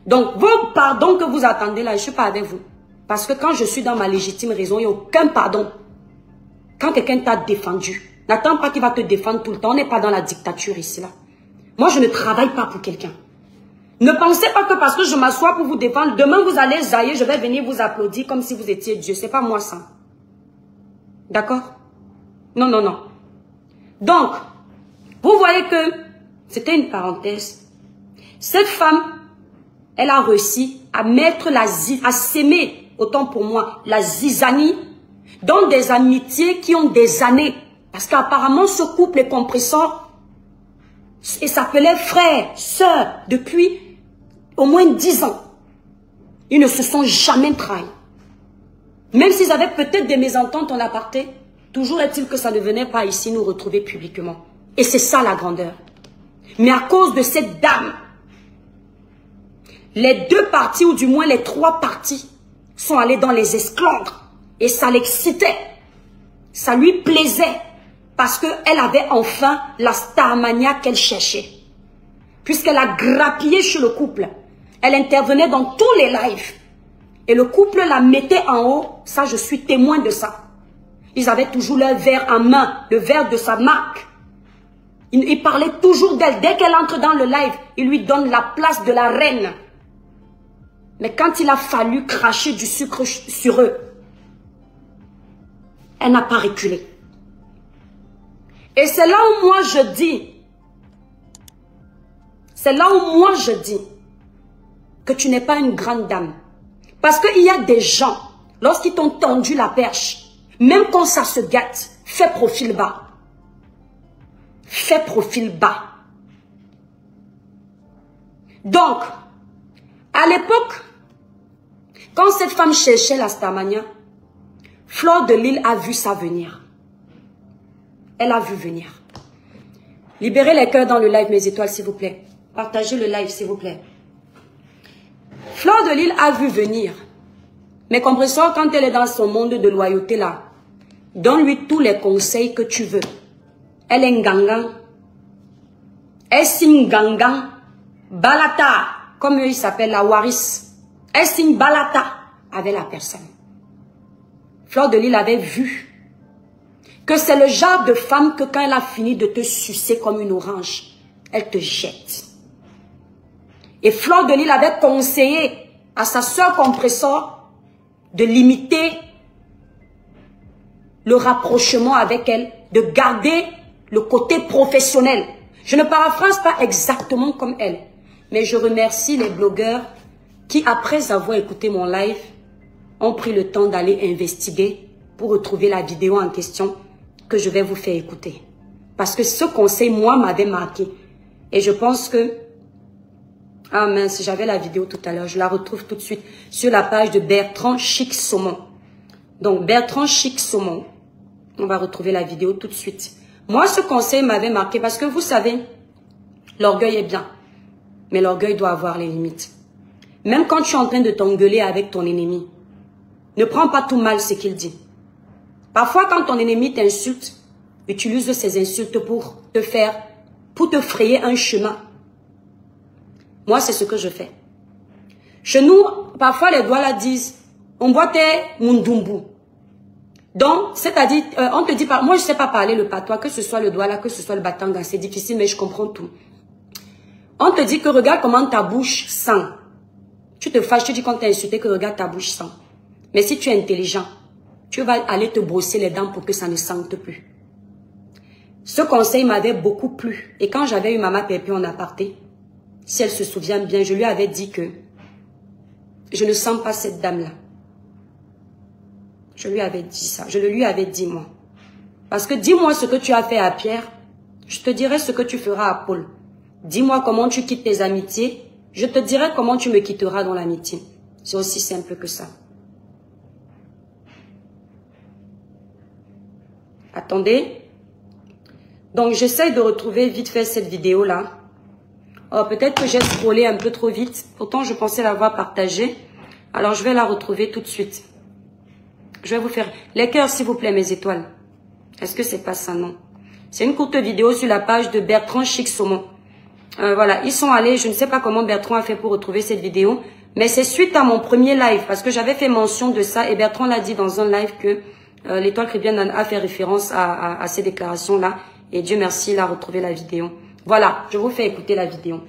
Donc, vos pardons que vous attendez là, je ne suis pas avec vous. Parce que quand je suis dans ma légitime raison, il n'y a aucun pardon. Quand quelqu'un t'a défendu, n'attends pas qu'il va te défendre tout le temps. On n'est pas dans la dictature ici, là. Moi, je ne travaille pas pour quelqu'un. Ne pensez pas que parce que je m'assois pour vous défendre, demain vous allez zailler, je vais venir vous applaudir comme si vous étiez Dieu. C'est pas moi ça. D'accord? Non, non, non. Donc, vous voyez que c'était une parenthèse. Cette femme, elle a réussi à mettre à s'aimer, autant pour moi, la zizanie dans des amitiés qui ont des années. Parce qu'apparemment, ce couple est compresseur. Et s'appelait frère, sœur, depuis au moins 10 ans. Ils ne se sont jamais trahis. Même s'ils avaient peut-être des mésententes en aparté, toujours est-il que ça ne venait pas ici nous retrouver publiquement. Et c'est ça la grandeur. Mais à cause de cette dame, les 2 parties, ou du moins les 3 parties, sont allées dans les esclandres. Et ça l'excitait. Ça lui plaisait. Parce qu'elle avait enfin la starmania qu'elle cherchait. Puisqu'elle a grappillé sur le couple. Elle intervenait dans tous les lives. Et le couple la mettait en haut. Ça, je suis témoin de ça. Ils avaient toujours leur verre en main, le verre de sa marque. Il parlait toujours d'elle. Dès qu'elle entre dans le live, il lui donne la place de la reine. Mais quand il a fallu cracher du sucre sur eux, elle n'a pas reculé. Et c'est là où moi je dis, que tu n'es pas une grande dame. Parce qu'il y a des gens, lorsqu'ils t'ont tendu la perche, même quand ça se gâte, fais profil bas. Fais profil bas. Donc, à l'époque, quand cette femme cherchait la Starmania, Fleur de Lys a vu ça venir. Elle a vu venir. Libérez les cœurs dans le live, mes étoiles, s'il vous plaît. Partagez le live, s'il vous plaît. Fleur de Lys a vu venir. Mais compresseur, quand elle est dans son monde de loyauté là, donne-lui tous les conseils que tu veux. Elle est Ngangan. Elle signe Ngangan. Balata, comme eux ils s'appellent la Waris. Elle signe Balata avec la personne. Fleur de Lys avait vu que c'est le genre de femme que quand elle a fini de te sucer comme une orange, elle te jette. Et Fleur de Lys avait conseillé à sa soeur compresseur de limiter le rapprochement avec elle, de garder le côté professionnel. Je ne paraphrase pas exactement comme elle, mais je remercie les blogueurs qui, après avoir écouté mon live, ont pris le temps d'aller investiguer pour retrouver la vidéo en question que je vais vous faire écouter. Parce que ce conseil, moi, m'avait marqué. Et je pense que... Ah mince, j'avais la vidéo tout à l'heure. Je la retrouve tout de suite sur la page de Bertrand Chic Saumon. Donc, Bertrand Chic Saumon. On va retrouver la vidéo tout de suite. Moi, ce conseil m'avait marqué parce que vous savez, l'orgueil est bien. Mais l'orgueil doit avoir les limites. Même quand tu es en train de t'engueuler avec ton ennemi, ne prends pas tout mal ce qu'il dit. Parfois, quand ton ennemi t'insulte, utilise ces insultes pour te frayer un chemin. Moi, c'est ce que je fais. Chez nous, parfois, les doigts là disent, on voit tes mundumbu. Donc, c'est-à-dire, on te dit, moi, je ne sais pas parler le patois, que ce soit le doigt là, que ce soit le batanga, c'est difficile, mais je comprends tout. On te dit que regarde comment ta bouche sent. Tu te fâches, tu dis qu'on t'a insulté que regarde ta bouche sent. Mais si tu es intelligent, tu vas aller te brosser les dents pour que ça ne sente plus. Ce conseil m'avait beaucoup plu. Et quand j'avais eu Maman Pépé en aparté, si elle se souvient bien, je lui avais dit que je ne sens pas cette dame-là. Je lui avais dit ça. Je le lui avais dit, moi. Parce que dis-moi ce que tu as fait à Pierre, je te dirai ce que tu feras à Paul. Dis-moi comment tu quittes tes amitiés, je te dirai comment tu me quitteras dans l'amitié. C'est aussi simple que ça. Attendez. Donc, j'essaie de retrouver vite fait cette vidéo-là. Oh, peut-être que j'ai scrollé un peu trop vite. Pourtant, je pensais l'avoir partagée. Alors, je vais la retrouver tout de suite. Je vais vous faire... Les cœurs, s'il vous plaît, mes étoiles. Est-ce que c'est pas ça, non? C'est une courte vidéo sur la page de Bertrand Chic Saumon. Voilà, ils sont allés... Je ne sais pas comment Bertrand a fait pour retrouver cette vidéo. Mais c'est suite à mon premier live. Parce que j'avais fait mention de ça. Et Bertrand l'a dit dans un live que l'étoile chrétienne a fait référence à ces déclarations-là. Et Dieu merci, il a retrouvé la vidéo. Voilà, je vous fais écouter la vidéo.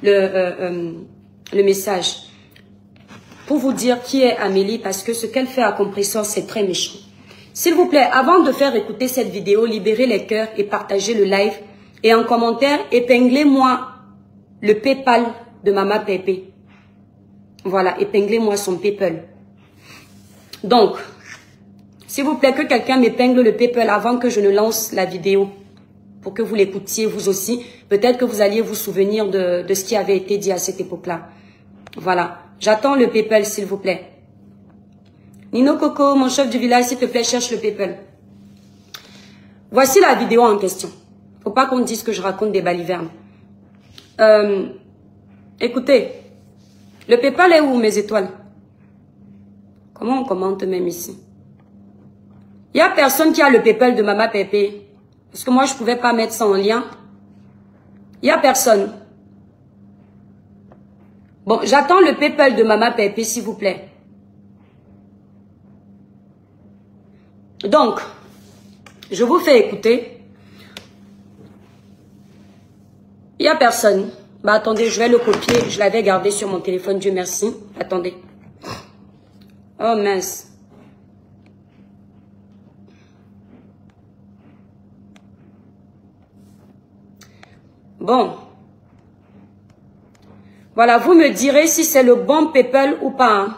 Le message. Pour vous dire qui est Amélie, parce que ce qu'elle fait à Compresseur, c'est très méchant. S'il vous plaît, avant de faire écouter cette vidéo, libérez les cœurs et partagez le live. Et en commentaire, épinglez-moi le PayPal de Maman Pépé. Voilà, épinglez-moi son PayPal. Donc, s'il vous plaît, que quelqu'un m'épingle le PayPal avant que je ne lance la vidéo. Pour que vous l'écoutiez vous aussi. Peut-être que vous alliez vous souvenir de ce qui avait été dit à cette époque-là. Voilà. J'attends le PayPal, s'il vous plaît. Nino Coco, mon chef du village, s'il te plaît, cherche le PayPal. Voici la vidéo en question. Faut pas qu'on dise que je raconte des balivernes. Écoutez, le PayPal est où, mes étoiles? Comment on commente même ici? Il n'y a personne qui a le PayPal de Maman Pépé. Parce que moi, je ne pouvais pas mettre ça en lien. Il n'y a personne. Bon, j'attends le PayPal de Maman Pépé, s'il vous plaît. Donc, je vous fais écouter. Il n'y a personne. Bah attendez, je vais le copier. Je l'avais gardé sur mon téléphone, Dieu merci. Attendez. Oh mince. Bon. Voilà, vous me direz si c'est le bon PayPal ou pas. Hein?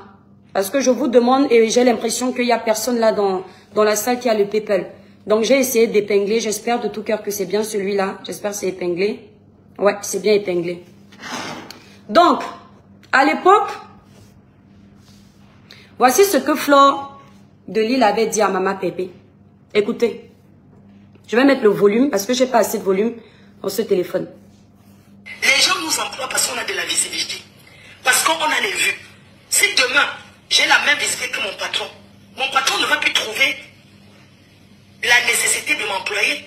Parce que je vous demande et j'ai l'impression qu'il n'y a personne là dans la salle qui a le PayPal. Donc j'ai essayé d'épingler. J'espère de tout cœur que c'est bien celui-là. J'espère que c'est épinglé. Ouais, c'est bien épinglé. Donc, à l'époque, voici ce que Flore de Lille avait dit à Maman Pépé. Écoutez, je vais mettre le volume parce que j'ai pas assez de volume dans ce téléphone. Les gens nous emploient parce qu'on a de la visibilité. Parce qu'on a les vues. Si demain, j'ai la même visibilité que mon patron ne va plus trouver la nécessité de m'employer.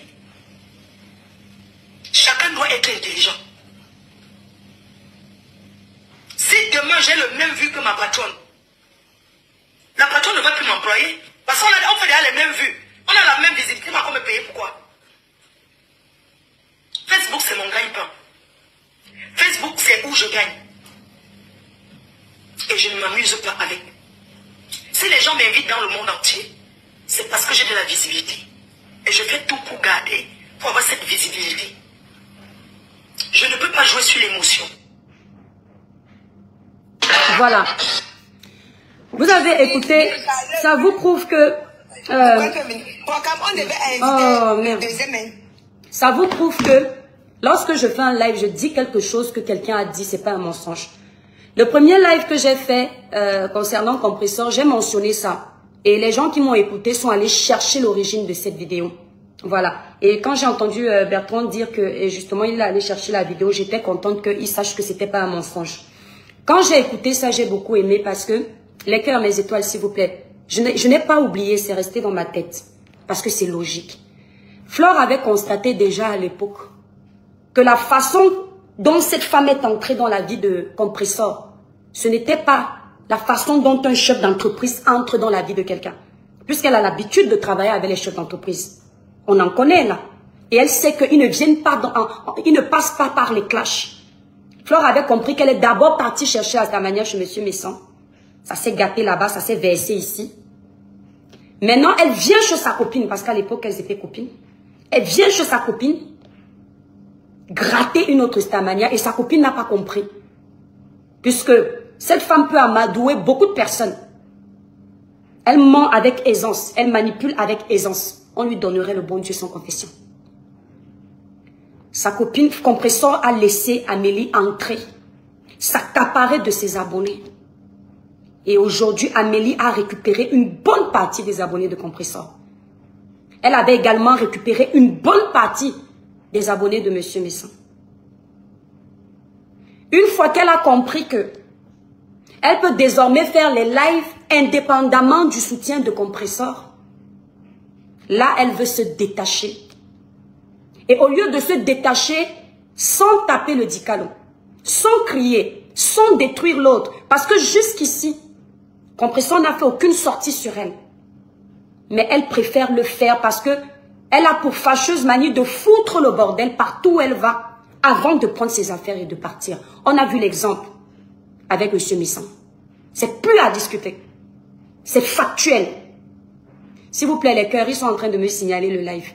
Chacun doit être intelligent. Si demain, j'ai le même vue que ma patronne, la patronne ne va plus m'employer. Parce qu'on fait déjà les mêmes vues. On a la même visibilité, mais on va me payer pourquoi? Facebook, c'est mon gagne-pain. Facebook, c'est où je gagne. Et je ne m'amuse pas avec. Si les gens m'invitent dans le monde entier, c'est parce que j'ai de la visibilité. Et je fais tout pour garder, pour avoir cette visibilité. Je ne peux pas jouer sur l'émotion. Voilà. Vous avez écouté, ça vous prouve que... oh merde. Ça vous prouve que lorsque je fais un live, je dis quelque chose que quelqu'un a dit, c'est pas un mensonge. Le premier live que j'ai fait concernant Compressor, j'ai mentionné ça. Et les gens qui m'ont écouté sont allés chercher l'origine de cette vidéo. Voilà. Et quand j'ai entendu Bertrand dire que et justement il est allé chercher la vidéo, j'étais contente qu'il sache que c'était pas un mensonge. Quand j'ai écouté ça, j'ai beaucoup aimé parce que les cœurs, mes étoiles, s'il vous plaît, je n'ai pas oublié, c'est resté dans ma tête parce que c'est logique. Flore avait constaté déjà à l'époque que la façon dont cette femme est entrée dans la vie de Compressor, ce n'était pas la façon dont un chef d'entreprise entre dans la vie de quelqu'un. Puisqu'elle a l'habitude de travailler avec les chefs d'entreprise. On en connaît là. Et elle sait qu'ils ne viennent pas, ils ne passent pas par les clashs. Flore avait compris qu'elle est d'abord partie chercher à sa manière chez M. Messan. Ça s'est gâté là-bas, ça s'est versé ici. Maintenant, elle vient chez sa copine, parce qu'à l'époque, elles étaient copines. Elle vient chez sa copine, gratter une autre Starmania, et sa copine n'a pas compris. Puisque cette femme peut amadouer beaucoup de personnes. Elle ment avec aisance, elle manipule avec aisance. On lui donnerait le bon Dieu sans confession. Sa copine Compressor a laissé Amélie entrer, s'accaparer de ses abonnés. Et aujourd'hui, Amélie a récupéré une bonne partie des abonnés de Compressor. Elle avait également récupéré une bonne partie des abonnés de M. Messan. Une fois qu'elle a compris que elle peut désormais faire les lives indépendamment du soutien de Compressor, là, elle veut se détacher. Et au lieu de se détacher, sans taper le dicalon, sans crier, sans détruire l'autre, parce que jusqu'ici, Compressor n'a fait aucune sortie sur elle. Mais elle préfère le faire parce que elle a pour fâcheuse manie de foutre le bordel partout où elle va avant de prendre ses affaires et de partir. On a vu l'exemple avec M. Messan. C'est plus à discuter. C'est factuel. S'il vous plaît, les cœurs, ils sont en train de me signaler le live.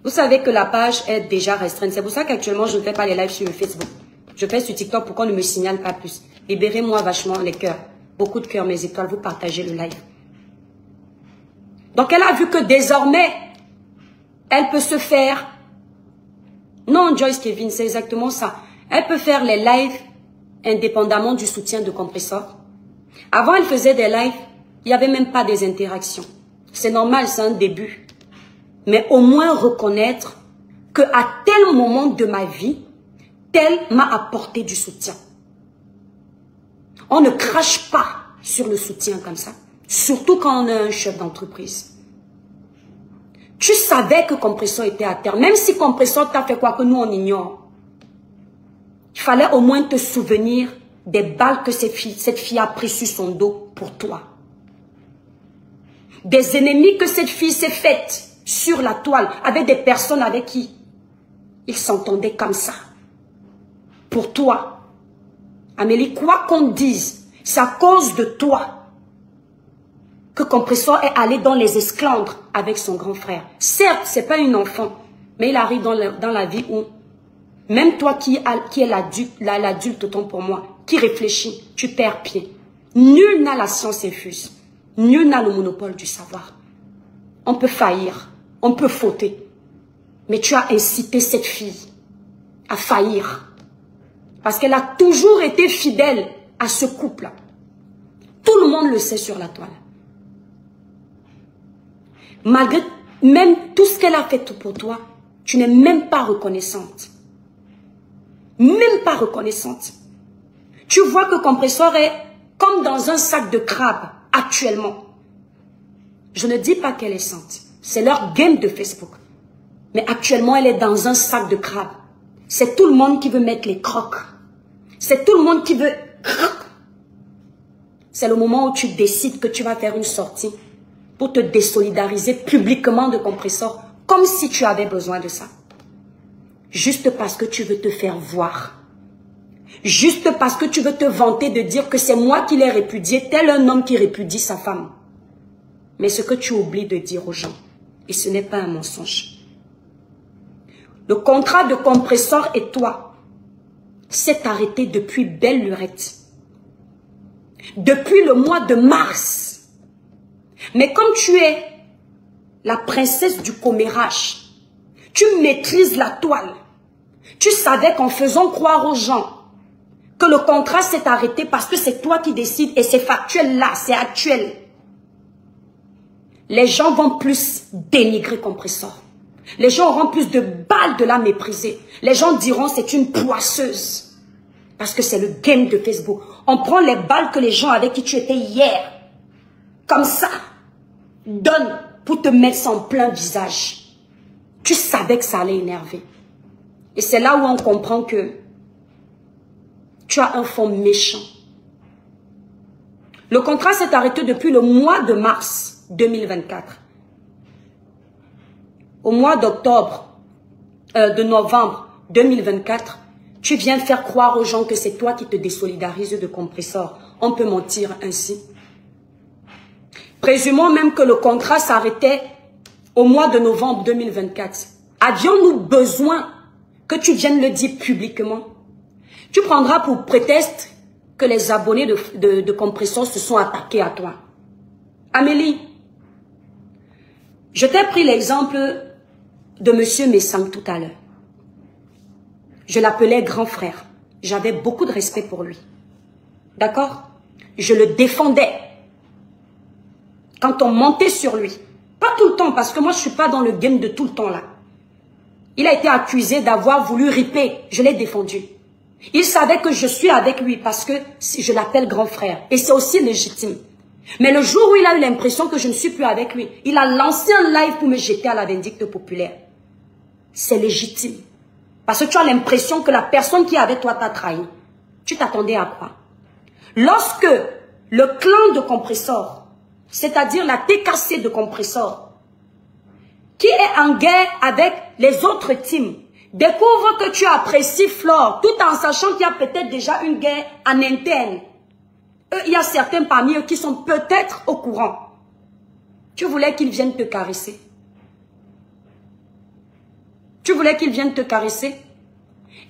Vous savez que la page est déjà restreinte. C'est pour ça qu'actuellement, je ne fais pas les lives sur le Facebook. Je fais sur TikTok pour qu'on ne me signale pas plus. Libérez-moi vachement les cœurs. Beaucoup de cœurs, mes étoiles, vous partagez le live. Donc, elle a vu que désormais, elle peut se faire... Non, Joyce Kevin, c'est exactement ça. Elle peut faire les lives indépendamment du soutien de Compressor. Avant, elle faisait des lives, il n'y avait même pas des interactions. C'est normal, c'est un début. Mais au moins reconnaître qu'à tel moment de ma vie, tel m'a apporté du soutien. On ne crache pas sur le soutien comme ça. Surtout quand on est un chef d'entreprise. Tu savais que Compressor était à terre. Même si Compressor t'a fait quoi que nous on ignore. Il fallait au moins te souvenir des balles que cette fille a pris sur son dos pour toi. Des ennemis que cette fille s'est faite sur la toile avec des personnes avec qui ils s'entendaient comme ça. Pour toi, Amélie, quoi qu'on dise, c'est à cause de toi que Compressor est allé dans les esclandres avec son grand frère. Certes, ce n'est pas une enfant, mais il arrive dans la vie où, même toi qui est l'adulte autant pour moi, qui réfléchit, tu perds pied. Nul n'a la science infuse. Nul n'a le monopole du savoir. On peut faillir, on peut fauter. Mais tu as incité cette fille à faillir. Parce qu'elle a toujours été fidèle à ce couple. Tout le monde le sait sur la toile. Malgré même tout ce qu'elle a fait pour toi, tu n'es même pas reconnaissante. Même pas reconnaissante. Tu vois que Compressor est comme dans un sac de crabe actuellement. Je ne dis pas qu'elle est sainte. C'est leur game de Facebook. Mais actuellement, elle est dans un sac de crabe. C'est tout le monde qui veut mettre les crocs. C'est tout le monde qui veut... C'est le moment où tu décides que tu vas faire une sortie pour te désolidariser publiquement de Compressor, comme si tu avais besoin de ça. Juste parce que tu veux te faire voir. Juste parce que tu veux te vanter de dire que c'est moi qui l'ai répudié, tel un homme qui répudie sa femme. Mais ce que tu oublies de dire aux gens, et ce n'est pas un mensonge. Le contrat de Compressor et toi s'est arrêté depuis belle lurette. Depuis le mois de mars. Mais comme tu es la princesse du commérage, tu maîtrises la toile. Tu savais qu'en faisant croire aux gens que le contrat s'est arrêté parce que c'est toi qui décides et c'est factuel là, c'est actuel. Les gens vont plus dénigrer Compressor. Les gens auront plus de balles de la mépriser. Les gens diront c'est une poisseuse. Parce que c'est le game de Facebook. On prend les balles que les gens avec qui tu étais hier, comme ça, donnent pour te mettre ça en plein visage. Tu savais que ça allait énerver. Et c'est là où on comprend que tu as un fond méchant. Le contrat s'est arrêté depuis le mois de mars 2024. Au mois d'octobre, de novembre 2024, tu viens faire croire aux gens que c'est toi qui te désolidarises de Compressor. On peut mentir ainsi. Présumons même que le contrat s'arrêtait au mois de novembre 2024. Avions-nous besoin que tu viennes le dire publiquement? Tu prendras pour prétexte que les abonnés de Compressor se sont attaqués à toi. Amélie, je t'ai pris l'exemple de Monsieur Messang tout à l'heure. Je l'appelais grand frère. J'avais beaucoup de respect pour lui. D'accord? Je le défendais. Quand on montait sur lui. Pas tout le temps, parce que moi, je ne suis pas dans le game de tout le temps là. Il a été accusé d'avoir voulu riper. Je l'ai défendu. Il savait que je suis avec lui parce que je l'appelle grand frère. Et c'est aussi légitime. Mais le jour où il a eu l'impression que je ne suis plus avec lui, il a lancé un live pour me jeter à la vindicte populaire. C'est légitime. Parce que tu as l'impression que la personne qui est avec toi t'a trahi. Tu t'attendais à quoi? Lorsque le clan de Compressor, c'est-à-dire la TKC de Compressor, qui est en guerre avec les autres teams, découvre que tu apprécies Flore, tout en sachant qu'il y a peut-être déjà une guerre en interne. Il y a certains parmi eux qui sont peut-être au courant. Tu voulais qu'ils viennent te caresser. Tu voulais qu'ils viennent te caresser.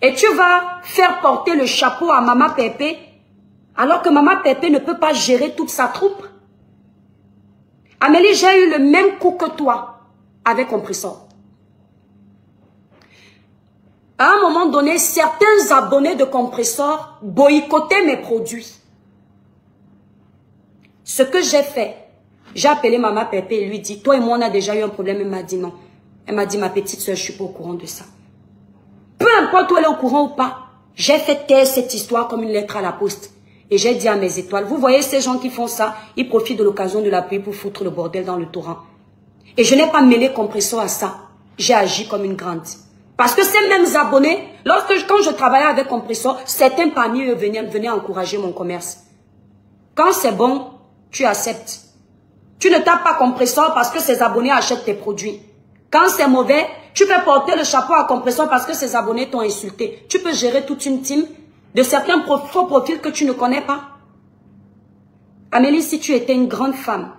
Et tu vas faire porter le chapeau à Maman Pépé, alors que Maman Pépé ne peut pas gérer toute sa troupe. Amélie, j'ai eu le même coup que toi avec Compressor. À un moment donné, certains abonnés de Compressor boycottaient mes produits. Ce que j'ai fait, j'ai appelé Maman Pépé et lui dit, toi et moi on a déjà eu un problème. Elle m'a dit non. Elle m'a dit, ma petite soeur, je ne suis pas au courant de ça. Peu importe où elle est au courant ou pas, j'ai fait taire cette histoire comme une lettre à la poste. Et j'ai dit à mes étoiles, vous voyez ces gens qui font ça, ils profitent de l'occasion de la pluie pour foutre le bordel dans le torrent. Et je n'ai pas mêlé Compressor à ça. J'ai agi comme une grande. Parce que ces mêmes abonnés, quand je travaillais avec Compressor, certains parmi eux venaient encourager mon commerce. Quand c'est bon, tu acceptes. Tu ne tapes pas Compressor parce que ses abonnés achètent tes produits. Quand c'est mauvais, tu peux porter le chapeau à Compressor parce que ses abonnés t'ont insulté. Tu peux gérer toute une team de certains faux profils que tu ne connais pas. Amélie, si tu étais une grande femme,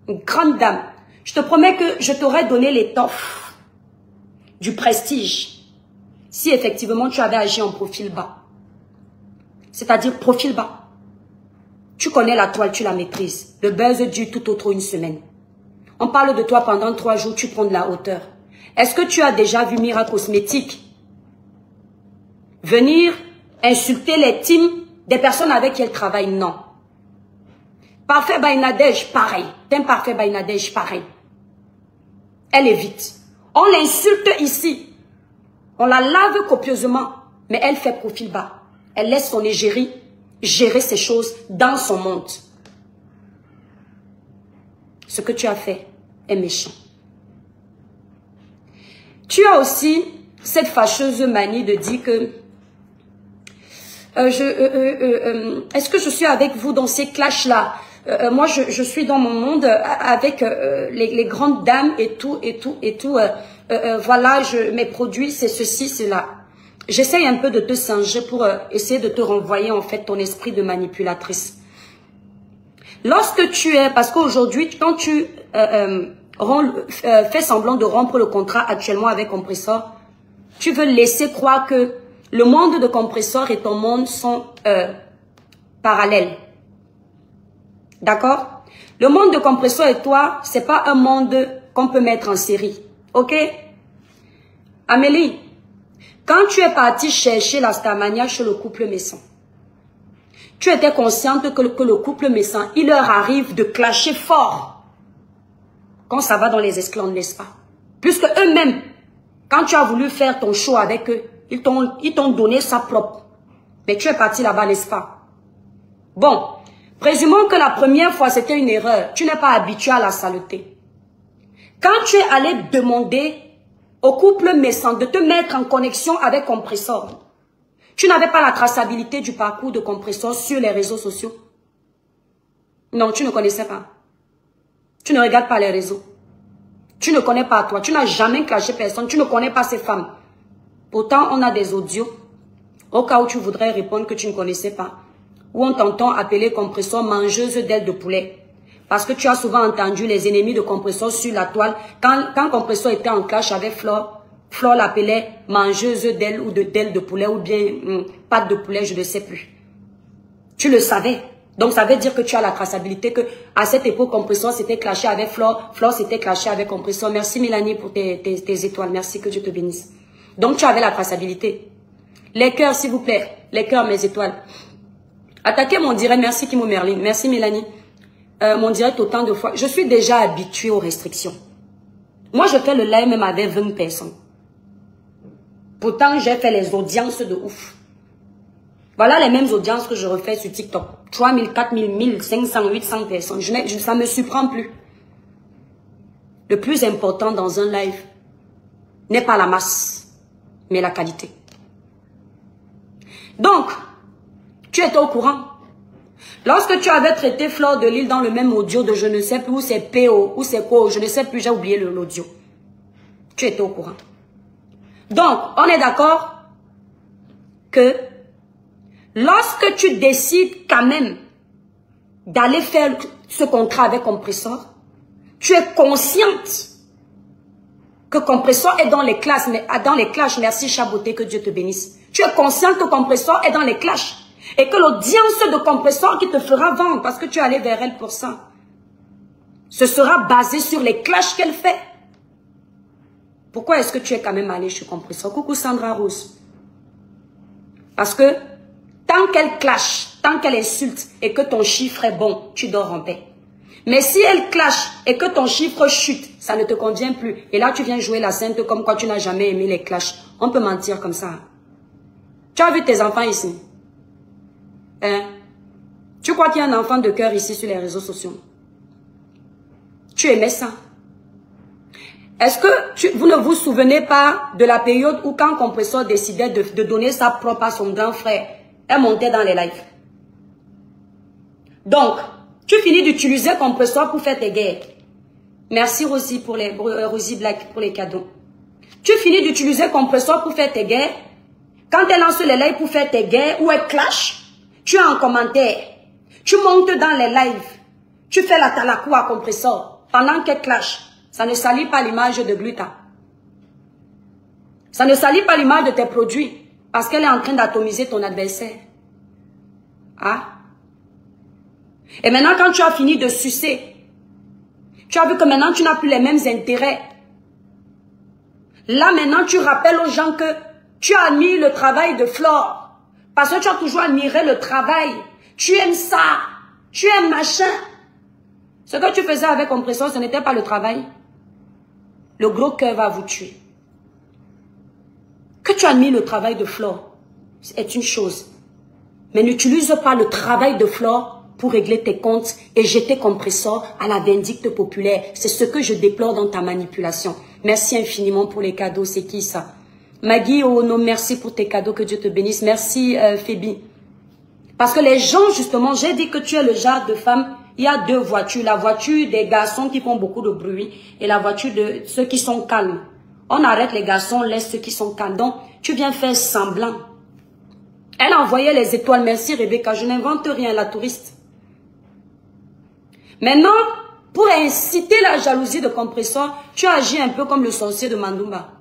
une grande dame, je te promets que je t'aurais donné l'étoffe du prestige si effectivement tu avais agi en profil bas. C'est-à-dire profil bas. Tu connais la toile, tu la maîtrises. Le buzz dure tout autre une semaine. On parle de toi pendant 3 jours, tu prends de la hauteur. Est-ce que tu as déjà vu Mira Cosmétique venir insulter les teams des personnes avec qui elle travaille? Non. Parfait Bainadej, pareil. T'aimes Parfait Bainadej, pareil. Elle évite. On l'insulte ici. On la lave copieusement. Mais elle fait profil bas. Elle laisse son égérie gérer ses choses dans son monde. Ce que tu as fait est méchant. Tu as aussi cette fâcheuse manie de dire que est-ce que je suis avec vous dans ces clashs-là? Moi, je suis dans mon monde avec les grandes dames et tout. Voilà, mes produits, c'est ceci, c'est là. J'essaye un peu de te singer pour essayer de te renvoyer en fait ton esprit de manipulatrice. Lorsque tu es, parce qu'aujourd'hui, quand tu fais semblant de rompre le contrat actuellement avec Compressor, tu veux laisser croire que le monde de Compressor et ton monde sont parallèles. D'accord? Le monde de Compressor et toi, c'est pas un monde qu'on peut mettre en série. Ok? Amélie, quand tu es partie chercher la Starmania chez le couple Messon, tu étais consciente que le couple Messon, il leur arrive de clasher fort quand ça va dans les esclandres, n'est-ce pas? Puisque eux-mêmes, quand tu as voulu faire ton show avec eux, ils t'ont donné ça propre. Mais tu es parti là-bas, n'est-ce pas? Bon, présumons que la première fois, c'était une erreur. Tu n'es pas habitué à la saleté. Quand tu es allé demander au couple Messon de te mettre en connexion avec Compressor, tu n'avais pas la traçabilité du parcours de Compressor sur les réseaux sociaux. Non, tu ne connaissais pas. Tu ne regardes pas les réseaux. Tu ne connais pas toi. Tu n'as jamais clashé personne. Tu ne connais pas ces femmes. Pourtant, on a des audios. Au cas où tu voudrais répondre que tu ne connaissais pas. Où on t'entend appeler Compressor mangeuse d'ailes de poulet. Parce que tu as souvent entendu les ennemis de Compressor sur la toile. Quand Compressor était en clash avec Flore, Flore l'appelait mangeuse d'ailes ou d'ailes de poulet ou bien pâte de poulet, je ne sais plus. Tu le savais. Donc ça veut dire que tu as la traçabilité que à cette époque, Compressor s'était clashé avec Flore. Flore s'était clashé avec Compressor. Merci Mélanie pour tes étoiles. Merci, que Dieu te bénisse. Donc tu avais la traçabilité. Les cœurs, s'il vous plaît. Les cœurs, mes étoiles. Attaquez mon direct. Merci Kimo Merlin. Merci Mélanie. Mon direct autant de fois. Je suis déjà habituée aux restrictions. Moi, je fais le live même avec 20 personnes. Pourtant, j'ai fait les audiences de ouf. Voilà les mêmes audiences que je refais sur TikTok. 3000, 4000, 1500, 800 personnes. Ça ne me surprend plus. Le plus important dans un live n'est pas la masse, mais la qualité. Donc, tu étais au courant. Lorsque tu avais traité Flore de Lille dans le même audio de je ne sais plus où c'est PO, où c'est quoi, je ne sais plus, j'ai oublié l'audio. Tu étais au courant. Donc, on est d'accord que lorsque tu décides quand même d'aller faire ce contrat avec Compressor, tu es consciente que Compressor est dans les clashs, merci Chaboté, que Dieu te bénisse. Tu es consciente que Compressor est dans les clashs et que l'audience de Compressor qui te fera vendre, parce que tu es allé vers elle pour ça, ce sera basé sur les clashs qu'elle fait. Pourquoi est-ce que tu es quand même allé chez Compressor? Coucou Sandra Rose. Parce que tant qu'elle clash, tant qu'elle insulte et que ton chiffre est bon, tu dors en paix. Mais si elle clash et que ton chiffre chute, ça ne te convient plus. Et là, tu viens jouer la sainte comme quoi tu n'as jamais aimé les clashs. On peut mentir comme ça. Tu as vu tes enfants ici? Hein? Tu crois qu'il y a un enfant de cœur ici sur les réseaux sociaux? Tu aimais ça? Est-ce que vous ne vous souvenez pas de la période où quand Compressor décidait de donner sa propre à son grand frère, elle montait dans les lives? Donc, tu finis d'utiliser Compressor pour faire tes guerres. Merci Rosie pour les Rosie Black pour les cadeaux. Tu finis d'utiliser compresseur pour faire tes guerres. Quand elle lance les lives pour faire tes guerres ou elle clash, tu es en commentaire. Tu montes dans les lives. Tu fais la talakou à compresseur pendant qu'elle clash. Ça ne salit pas l'image de Gluta. Ça ne salit pas l'image de tes produits parce qu'elle est en train d'atomiser ton adversaire. Ah. Et maintenant, quand tu as fini de sucer, tu as vu que maintenant, tu n'as plus les mêmes intérêts. Là, maintenant, tu rappelles aux gens que tu as admis le travail de Flore. Parce que tu as toujours admiré le travail. Tu aimes ça. Tu aimes machin. Ce que tu faisais avec compresseur, ce n'était pas le travail. Le gros cœur va vous tuer. Que tu admires le travail de Flore, c'est une chose. Mais n'utilise pas le travail de Flore pour régler tes comptes et jeter compresseur à la vindicte populaire. C'est ce que je déplore dans ta manipulation. Merci infiniment pour les cadeaux. C'est qui ça? Maggie, oh non, merci pour tes cadeaux. Que Dieu te bénisse. Merci Phoebe. Parce que les gens, justement, j'ai dit que tu es le genre de femme. Il y a deux voitures. La voiture des garçons qui font beaucoup de bruit et la voiture de ceux qui sont calmes. On arrête les garçons, on laisse ceux qui sont calmes. Donc, tu viens faire semblant. Elle a envoyé les étoiles. Merci Rebecca. Je n'invente rien, la touriste. Maintenant, pour inciter la jalousie de compresseur, tu agis un peu comme le sorcier de Mandumba.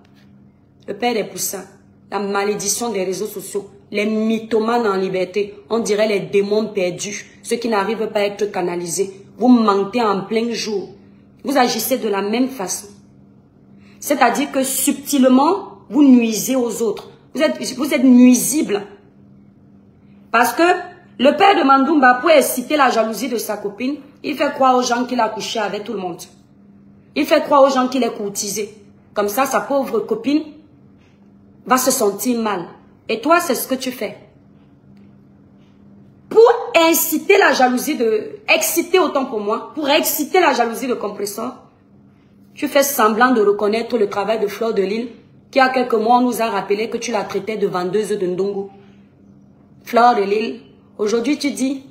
Le père des poussins. La malédiction des réseaux sociaux. Les mythomanes en liberté. On dirait les démons perdus. Ceux qui n'arrivent pas à être canalisés. Vous mentez en plein jour. Vous agissez de la même façon. C'est-à-dire que subtilement, vous nuisez aux autres. Vous êtes nuisible. Parce que le père de Mandumba, pour exciter la jalousie de sa copine, il fait croire aux gens qu'il a couché avec tout le monde. Il fait croire aux gens qu'il est courtisé. Comme ça, sa pauvre copine va se sentir mal. Et toi, c'est ce que tu fais. Pour inciter la jalousie exciter autant pour moi, pour exciter la jalousie de compresseur, tu fais semblant de reconnaître le travail de Flore de Lille, qui il y a quelques mois, on nous a rappelé que tu la traitais de vendeuse de Ndongo. Flore de Lille, aujourd'hui tu dis,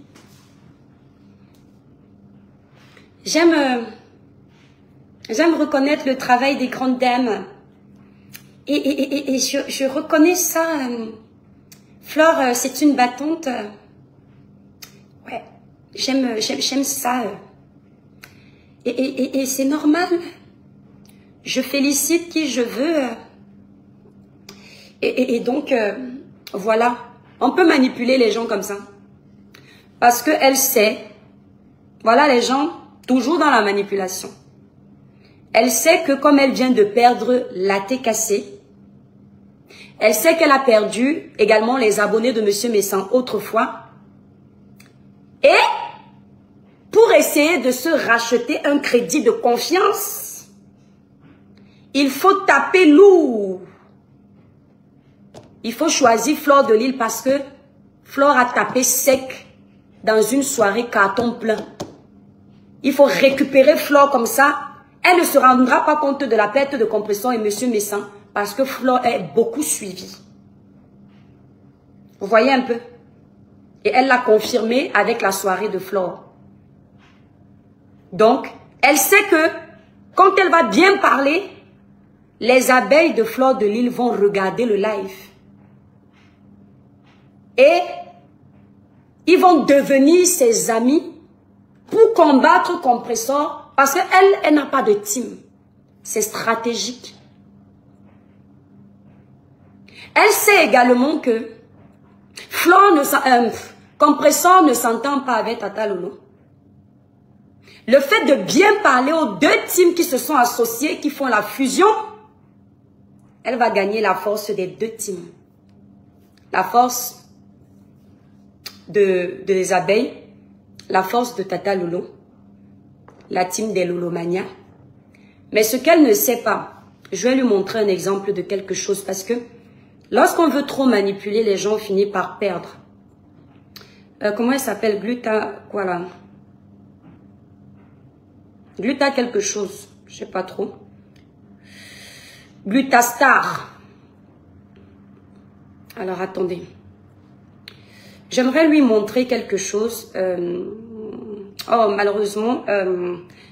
j'aime reconnaître le travail des grandes dames. Et je reconnais ça. Flore, c'est une battante. Ouais, j'aime ça. Et c'est normal. Je félicite qui je veux. Et donc, voilà. On peut manipuler les gens comme ça. Parce qu'elle sait. Voilà les gens, toujours dans la manipulation. Elle sait que comme elle vient de perdre la TKC, elle sait qu'elle a perdu également les abonnés de M. Messan autrefois. Et pour essayer de se racheter un crédit de confiance, il faut taper lourd. Il faut choisir Flore de Lille parce que Flore a tapé sec dans une soirée carton plein. Il faut récupérer Flore comme ça. Elle ne se rendra pas compte de la perte de compresseur et M. Messan parce que Flore est beaucoup suivie. Vous voyez un peu? Et elle l'a confirmé avec la soirée de Flore. Donc, elle sait que quand elle va bien parler, les abeilles de Flore de Lille vont regarder le live. Et ils vont devenir ses amis pour combattre compresseur parce qu'elle n'a pas de team. C'est stratégique. Elle sait également que compresseur ne s'entend pas avec Tata Lolo. Le fait de bien parler aux deux teams qui se sont associés, qui font la fusion, elle va gagner la force des deux teams. La force des abeilles, la force de Tata Lolo, la team des Lolomania. Mais ce qu'elle ne sait pas, je vais lui montrer un exemple de quelque chose parce que lorsqu'on veut trop manipuler, les gens finissent par perdre. Comment elle s'appelle? Gluta, quoi là? Gluta quelque chose, je sais pas trop. Glutastar. Alors attendez. J'aimerais lui montrer quelque chose. Oh, malheureusement,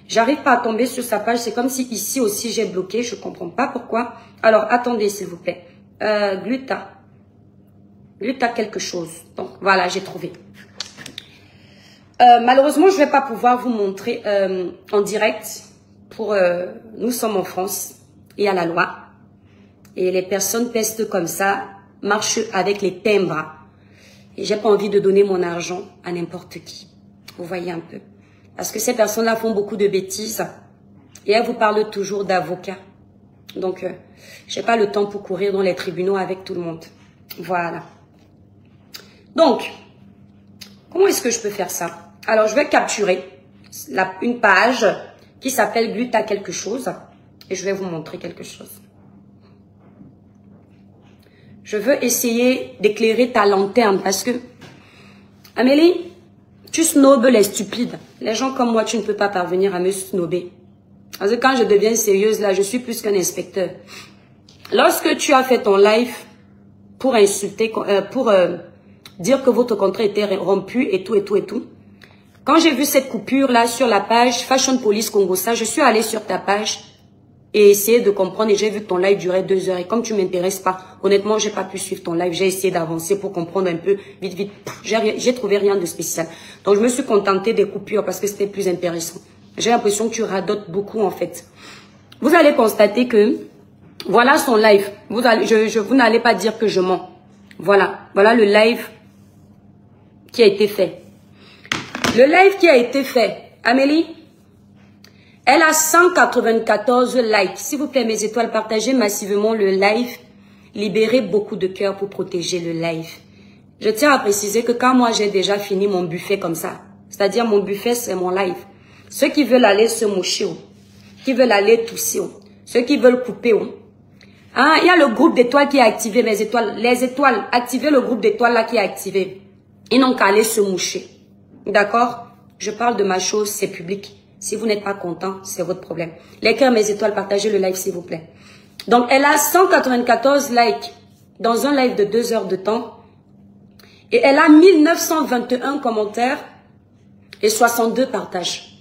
j'arrive pas à tomber sur sa page. C'est comme si ici aussi j'ai bloqué. Je comprends pas pourquoi. Alors, attendez, s'il vous plaît. Gluta. Gluta quelque chose. Donc, voilà, j'ai trouvé. Malheureusement, je vais pas pouvoir vous montrer en direct. Nous sommes en France. Il y a la loi. Et les personnes pestent comme ça marchent avec les timbres. Et j'ai pas envie de donner mon argent à n'importe qui. Vous voyez un peu. Parce que ces personnes-là font beaucoup de bêtises. Et elles vous parlent toujours d'avocats. Donc, j'ai pas le temps pour courir dans les tribunaux avec tout le monde. Voilà. Donc, comment est-ce que je peux faire ça? Alors, je vais capturer une page qui s'appelle Gluta quelque chose. Et je vais vous montrer quelque chose. Je veux essayer d'éclairer ta lanterne parce que, Amélie, tu snobes les stupides. Les gens comme moi, tu ne peux pas parvenir à me snobber. Parce que quand je deviens sérieuse, là, je suis plus qu'un inspecteur. Lorsque tu as fait ton live pour insulter, pour dire que votre contrat était rompu et tout, et tout, et tout. Quand j'ai vu cette coupure-là sur la page Fashion Police Congossa, je suis allée sur ta page et essayé de comprendre et j'ai vu que ton live durait 2 heures. Et comme tu ne m'intéresses pas, honnêtement, j'ai pas pu suivre ton live. J'ai essayé d'avancer pour comprendre un peu vite, vite. J'ai trouvé rien de spécial. Donc, je me suis contentée des coupures parce que c'était plus intéressant. J'ai l'impression que tu radotes beaucoup, en fait. Vous allez constater que, voilà son live. Vous n'allez pas dire que je mens. Voilà. Voilà le live qui a été fait. Le live qui a été fait. Amélie, elle a 194 likes. S'il vous plaît, mes étoiles, partagez massivement le live. Libérez beaucoup de cœur pour protéger le live. Je tiens à préciser que quand moi, j'ai déjà fini mon buffet comme ça, c'est-à-dire mon buffet, c'est mon live. Ceux qui veulent aller se moucher, qui veulent aller tousser, ceux qui veulent couper, il y a le groupe d'étoiles qui est activé, mes étoiles. Les étoiles, activez le groupe d'étoiles là qui est activé. Ils n'ont qu'à aller se moucher. D'accord? Je parle de ma chose, c'est public. Si vous n'êtes pas content, c'est votre problème. Les cœurs, mes étoiles, partagez le live s'il vous plaît. Donc, elle a 194 likes dans un live de 2 heures de temps. Et elle a 1921 commentaires et 62 partages.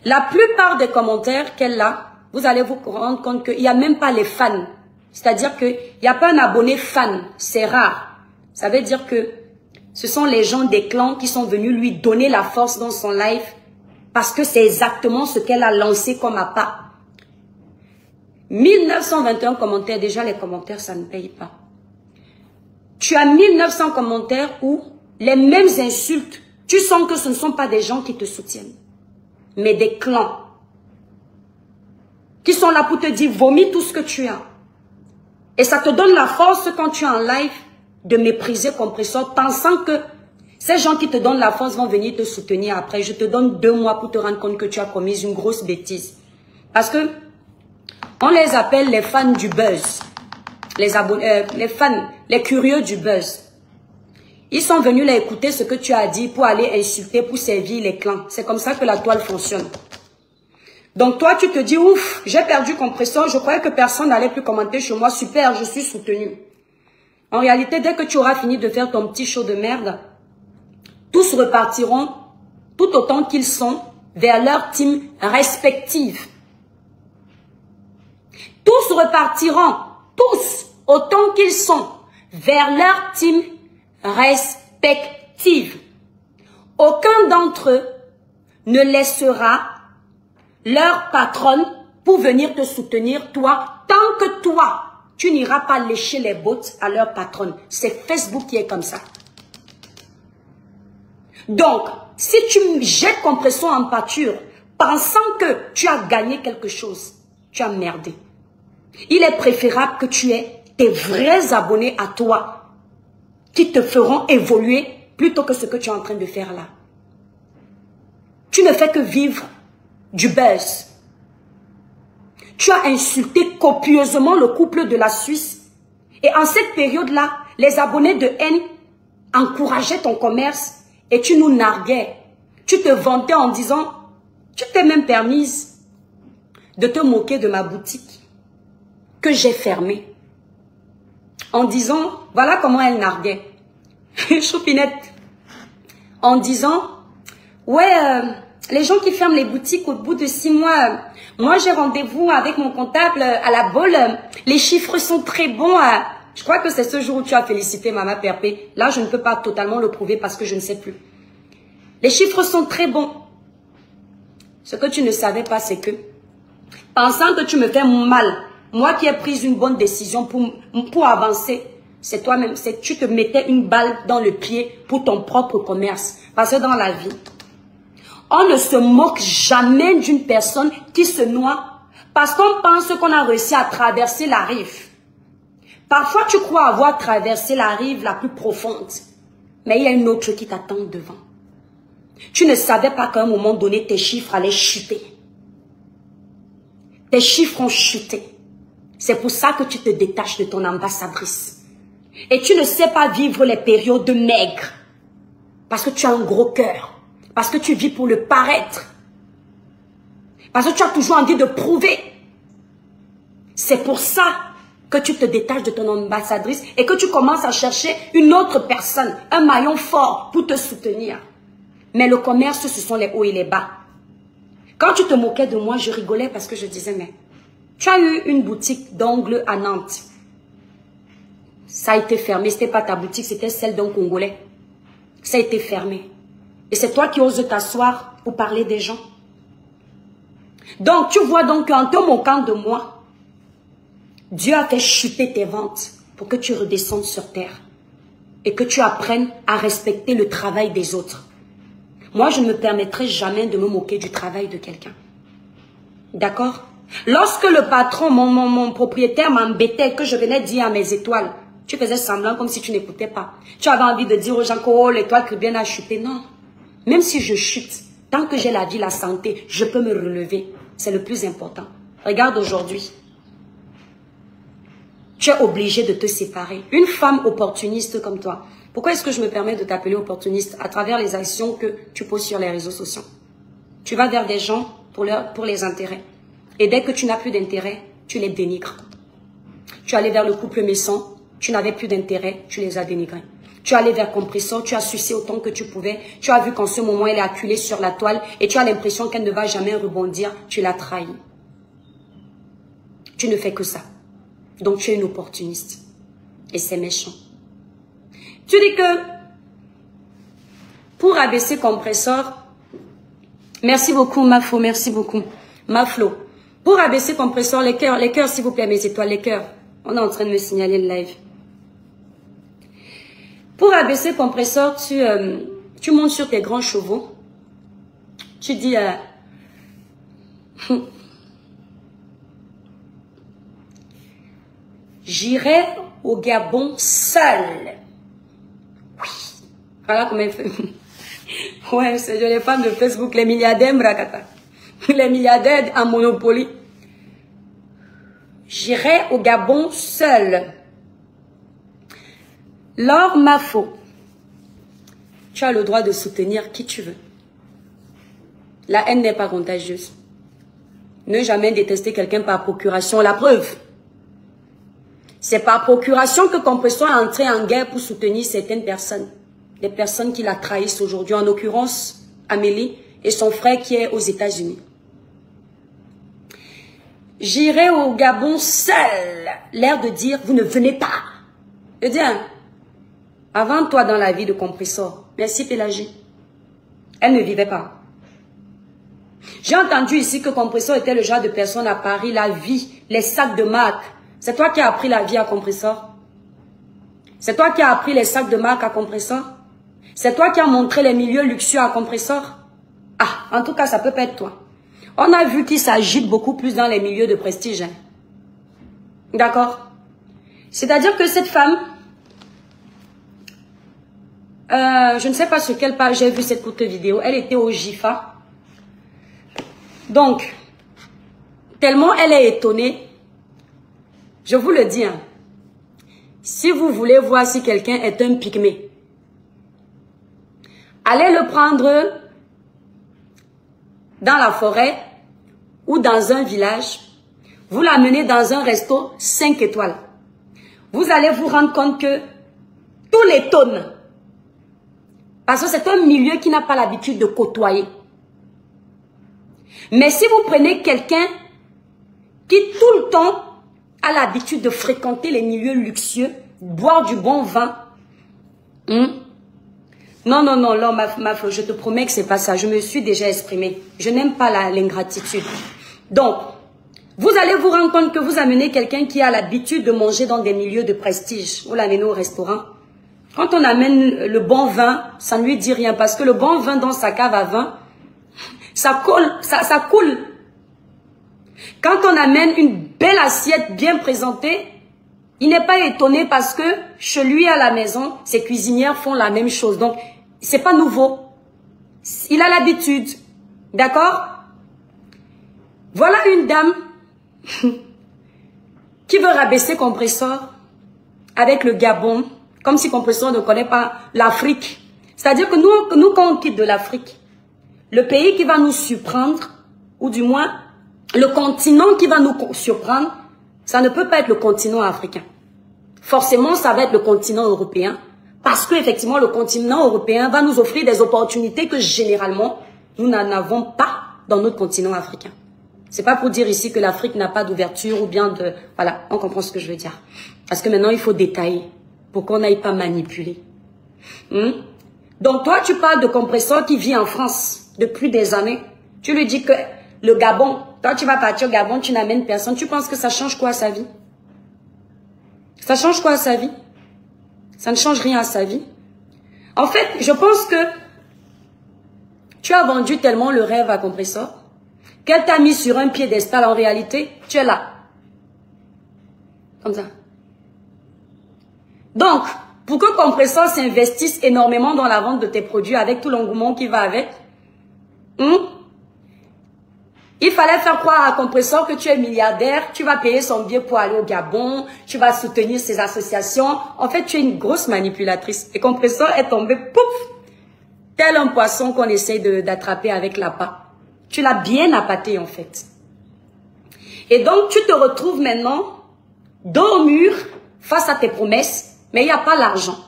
La plupart des commentaires qu'elle a, vous allez vous rendre compte qu'il n'y a même pas les fans. C'est-à-dire qu'il n'y a pas un abonné fan. C'est rare. Ça veut dire que ce sont les gens des clans qui sont venus lui donner la force dans son live parce que c'est exactement ce qu'elle a lancé comme appât. 1921 commentaires, déjà les commentaires, ça ne paye pas. Tu as 1900 commentaires où les mêmes insultes, tu sens que ce ne sont pas des gens qui te soutiennent, mais des clans qui sont là pour te dire vomis tout ce que tu as. Et ça te donne la force quand tu es en live de mépriser Compressor, pensant que ces gens qui te donnent la force vont venir te soutenir après. Je te donne 2 mois pour te rendre compte que tu as commis une grosse bêtise. Parce que on les appelle les fans du buzz. Les fans, les curieux du buzz. Ils sont venus là écouter ce que tu as dit pour aller insulter, pour servir les clans. C'est comme ça que la toile fonctionne. Donc toi, tu te dis, ouf, j'ai perdu Compressor, je croyais que personne n'allait plus commenter chez moi. Super, je suis soutenu. En réalité, dès que tu auras fini de faire ton petit show de merde, tous repartiront, tout autant qu'ils sont, vers leur team respective. Tous repartiront, tous, autant qu'ils sont, vers leur team respective. Aucun d'entre eux ne laissera leur patronne pour venir te soutenir, toi, tant que toi, tu n'iras pas lécher les bottes à leur patronne. C'est Facebook qui est comme ça. Donc, si tu jettes Compressor en pâture, pensant que tu as gagné quelque chose, tu as merdé. Il est préférable que tu aies tes vrais abonnés à toi qui te feront évoluer plutôt que ce que tu es en train de faire là. Tu ne fais que vivre du buzz. Tu as insulté copieusement le couple de la Suisse. Et en cette période-là, les abonnés de haine encourageaient ton commerce et tu nous narguais. Tu te vantais en disant, tu t'es même permise de te moquer de ma boutique que j'ai fermée. En disant, voilà comment elle narguait. Choupinette. En disant, Ouais, les gens qui ferment les boutiques au bout de 6 mois, moi j'ai rendez-vous avec mon comptable à la bolle, les chiffres sont très bons. Je crois que c'est ce jour où tu as félicité Maman Perpé. Là, je ne peux pas totalement le prouver parce que je ne sais plus. Les chiffres sont très bons. Ce que tu ne savais pas, c'est que, pensant que tu me fais mal, moi qui ai pris une bonne décision pour avancer, c'est toi-même, tu te mettais une balle dans le pied pour ton propre commerce. Parce que dans la vie, on ne se moque jamais d'une personne qui se noie parce qu'on pense qu'on a réussi à traverser la rive. Parfois, tu crois avoir traversé la rive la plus profonde, mais il y a une autre qui t'attend devant. Tu ne savais pas qu'à un moment donné, tes chiffres allaient chuter. Tes chiffres ont chuté. C'est pour ça que tu te détaches de ton ambassadrice. Et tu ne sais pas vivre les périodes maigres. Parce que tu as un gros cœur. Parce que tu vis pour le paraître. Parce que tu as toujours envie de prouver. C'est pour ça que tu te détaches de ton ambassadrice et que tu commences à chercher une autre personne, un maillon fort pour te soutenir. Mais le commerce, ce sont les hauts et les bas. Quand tu te moquais de moi, je rigolais parce que je disais, mais tu as eu une boutique d'ongles à Nantes. Ça a été fermé. Ce n'était pas ta boutique, c'était celle d'un Congolais. Ça a été fermé. Et c'est toi qui oses t'asseoir pour parler des gens. Donc, tu vois donc qu'en te moquant de moi, Dieu a fait chuter tes ventes pour que tu redescendes sur terre. Et que tu apprennes à respecter le travail des autres. Moi, je ne me permettrai jamais de me moquer du travail de quelqu'un. D'accord? Lorsque le patron, mon propriétaire m'embêtait, que je venais dire à mes étoiles, tu faisais semblant comme si tu n'écoutais pas. Tu avais envie de dire aux gens que oh, l'étoile chrétienne a chuté. Non. Même si je chute, tant que j'ai la vie, la santé, je peux me relever. C'est le plus important. Regarde aujourd'hui. Tu es obligé de te séparer. Une femme opportuniste comme toi. Pourquoi est-ce que je me permets de t'appeler opportuniste? À travers les actions que tu poses sur les réseaux sociaux. Tu vas vers des gens pour les intérêts. Et dès que tu n'as plus d'intérêt, tu les dénigres. Tu es allé vers le couple Messon, tu n'avais plus d'intérêt, tu les as dénigrés. Tu es allé vers Compressor, tu as sucé autant que tu pouvais. Tu as vu qu'en ce moment, elle est acculée sur la toile et tu as l'impression qu'elle ne va jamais rebondir. Tu l'as trahi. Tu ne fais que ça. Donc tu es une opportuniste. Et c'est méchant. Tu dis que pour abaisser Compressor, merci beaucoup Maflo, merci beaucoup. Maflo, pour abaisser Compressor, les cœurs s'il vous plaît mes étoiles, les cœurs. On est en train de me signaler le live. Pour abaisser Compressor, tu montes sur tes grands chevaux. Tu dis j'irai au Gabon seul. Oui. Voilà comment il fait. Ouais, c'est les femmes de Facebook, les milliardaires Mrakata. Les milliardaires en Monopoly. J'irai au Gabon seul. Laure Mafo, tu as le droit de soutenir qui tu veux. La haine n'est pas contagieuse. Ne jamais détester quelqu'un par procuration. La preuve, c'est par procuration que Compressor est entré en guerre pour soutenir certaines personnes. Les personnes qui la trahissent aujourd'hui, en l'occurrence Amélie et son frère qui est aux États-Unis. J'irai au Gabon seul. L'air de dire, vous ne venez pas. Je dis, avant toi dans la vie de Compressor, merci Pélagie. Elle ne vivait pas. J'ai entendu ici que Compressor était le genre de personne à Paris, la vie, les sacs de marque. C'est toi qui as appris la vie à Compressor? C'est toi qui as appris les sacs de marque à Compressor? C'est toi qui as montré les milieux luxueux à Compressor? Ah, en tout cas, ça peut pas être toi. On a vu qu'il s'agite beaucoup plus dans les milieux de prestige. Hein. D'accord? C'est-à-dire que cette femme, je ne sais pas sur quelle page j'ai vu cette courte vidéo, elle était au GIFA. Donc, tellement elle est étonnée, je vous le dis, hein, si vous voulez voir si quelqu'un est un pygmée, allez le prendre dans la forêt ou dans un village, vous l'amenez dans un resto 5 étoiles. Vous allez vous rendre compte que tous les tonnes Parce que c'est un milieu qui n'a pas l'habitude de côtoyer. Mais si vous prenez quelqu'un qui tout le temps a l'habitude de fréquenter les milieux luxueux, boire du bon vin, non, non, non, là, je te promets que c'est pas ça. Je me suis déjà exprimée. Je n'aime pas l'ingratitude. Donc, vous allez vous rendre compte que vous amenez quelqu'un qui a l'habitude de manger dans des milieux de prestige. Vous l'amenez au restaurant. Quand on amène le bon vin, ça ne lui dit rien. Parce que le bon vin dans sa cave à vin, ça coule, ça coule. Quand on amène une belle assiette bien présentée, il n'est pas étonné parce que chez lui à la maison, ses cuisinières font la même chose. Donc, c'est pas nouveau. Il a l'habitude. D'accord? Voilà une dame qui veut rabaisser Compressor avec le Gabon, comme si Compressor ne connaît pas l'Afrique. C'est-à-dire que nous, quand on quitte de l'Afrique, le pays qui va nous surprendre, ou du moins, le continent qui va nous surprendre, ça ne peut pas être le continent africain. Forcément, ça va être le continent européen. Parce qu'effectivement, le continent européen va nous offrir des opportunités que généralement, nous n'en avons pas dans notre continent africain. C'est pas pour dire ici que l'Afrique n'a pas d'ouverture ou bien de... Voilà, on comprend ce que je veux dire. Parce que maintenant, il faut détailler pour qu'on n'aille pas manipuler. Donc, toi, tu parles de Compressor qui vit en France depuis des années. Tu lui dis que le Gabon, toi, tu vas partir au Gabon, tu n'amènes personne. Tu penses que ça change quoi à sa vie? Ça change quoi à sa vie? Ça ne change rien à sa vie. En fait, je pense que tu as vendu tellement le rêve à Compressor qu'elle t'a mis sur un piédestal. En réalité, tu es là. Comme ça. Donc, pour que Compressor s'investisse énormément dans la vente de tes produits avec tout l'engouement qui va avec, il fallait faire croire à Compressor que tu es milliardaire, tu vas payer son billet pour aller au Gabon, tu vas soutenir ses associations. En fait, tu es une grosse manipulatrice. Et Compressor est tombé, pouf, tel un poisson qu'on essaye d'attraper avec l'appât. Tu l'as bien appâté, en fait. Et donc, tu te retrouves maintenant dos au mur face à tes promesses, mais il n'y a pas l'argent.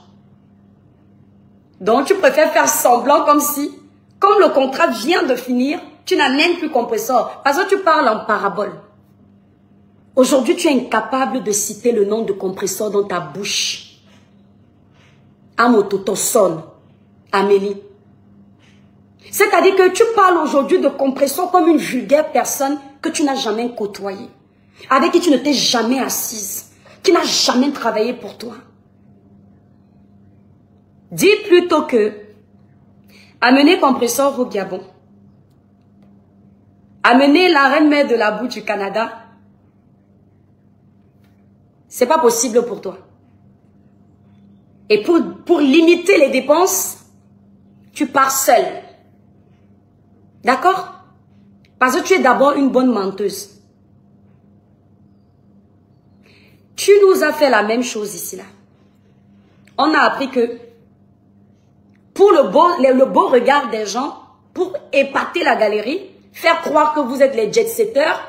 Donc, tu préfères faire semblant comme si, comme le contrat vient de finir, tu n'as même plus Compressor. Parce que tu parles en parabole. Aujourd'hui, tu es incapable de citer le nom de Compressor dans ta bouche. Amototoson, Amélie. C'est-à-dire que tu parles aujourd'hui de Compressor comme une vulgaire personne que tu n'as jamais côtoyée, avec qui tu ne t'es jamais assise, qui n'a jamais travaillé pour toi. Dis plutôt que amener Compressor au Gabon, amener la reine-mère de la boue du Canada, c'est pas possible pour toi. Et pour limiter les dépenses, tu pars seule. D'accord? Parce que tu es d'abord une bonne menteuse. Tu nous as fait la même chose ici, là. On a appris que pour le beau regard des gens, pour épater la galerie, faire croire que vous êtes les jet-setters,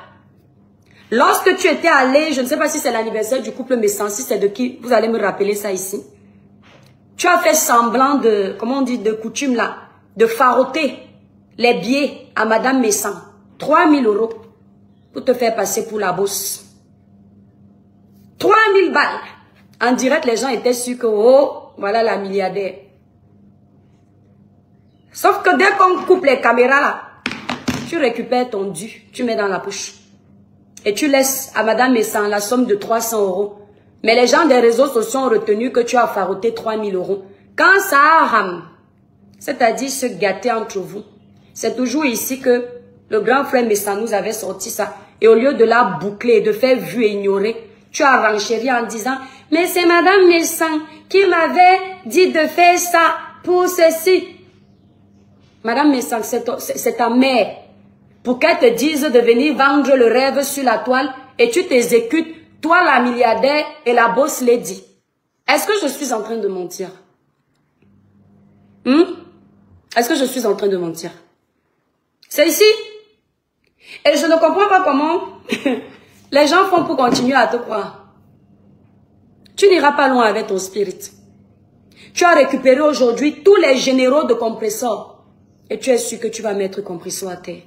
lorsque tu étais allé, je ne sais pas si c'est l'anniversaire du couple Messan, si c'est de qui, vous allez me rappeler ça ici. Tu as fait semblant de, comment on dit, de coutume là, de faroter les billets à Madame Messan. 3 000 € pour te faire passer pour la bosse. 3 000 balles. En direct, les gens étaient sûrs que, oh, voilà la milliardaire. Sauf que dès qu'on coupe les caméras là, tu récupères ton dû, tu mets dans la poche. Et tu laisses à Madame Messan la somme de 300 €. Mais les gens des réseaux sociaux ont retenu que tu as faroté 3 000 €. Quand ça rame, c'est-à-dire se gâter entre vous, c'est toujours ici que le grand frère Messan nous avait sorti ça. Et au lieu de la boucler et de faire vue et ignorer, tu as renchéri en disant, mais c'est Madame Messan qui m'avait dit de faire ça pour ceci. Madame Messan, c'est ta mère. Pour qu'elle te dise de venir vendre le rêve sur la toile et tu t'exécutes, toi la milliardaire et la boss lady. Est-ce que je suis en train de mentir? Est-ce que je suis en train de mentir? C'est ici. Et je ne comprends pas comment les gens font pour continuer à te croire. Tu n'iras pas loin avec ton spirit. Tu as récupéré aujourd'hui tous les généraux de compresseurs. Et tu es sûr que tu vas mettre compresseur à terre.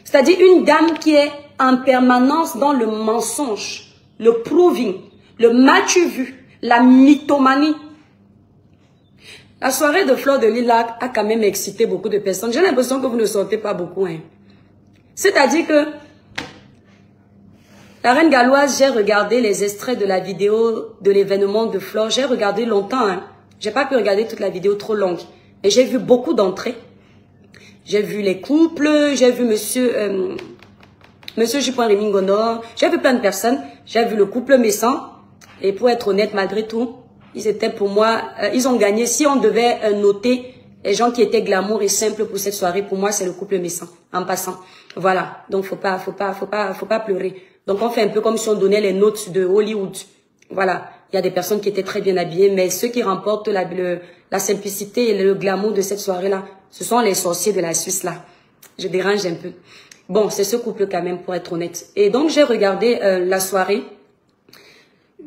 C'est-à-dire une dame qui est en permanence dans le mensonge, le proving, le m'as-tu vu, la mythomanie. La soirée de Fleur de Lilac a quand même excité beaucoup de personnes. J'ai l'impression que vous ne sortez pas beaucoup. Hein. C'est-à-dire que la Reine Galloise, j'ai regardé les extraits de la vidéo de l'événement de Fleur. J'ai regardé longtemps. Hein. J'ai pas pu regarder toute la vidéo trop longue. Et j'ai vu beaucoup d'entrées. J'ai vu les couples, j'ai vu Monsieur Jupon-Rémy Ngonor, j'ai vu plein de personnes. J'ai vu le couple Messan. Et pour être honnête, malgré tout, ils étaient pour moi, ils ont gagné. Si on devait noter les gens qui étaient glamour et simples pour cette soirée, pour moi, c'est le couple Messan, en passant. Voilà. Donc, faut pas pleurer. Donc, on fait un peu comme si on donnait les notes de Hollywood. Voilà. Il y a des personnes qui étaient très bien habillées, mais ceux qui remportent la simplicité et le glamour de cette soirée-là, ce sont les sorciers de la Suisse, là. Je dérange un peu. Bon, c'est ce couple quand même, pour être honnête. Et donc, j'ai regardé la soirée.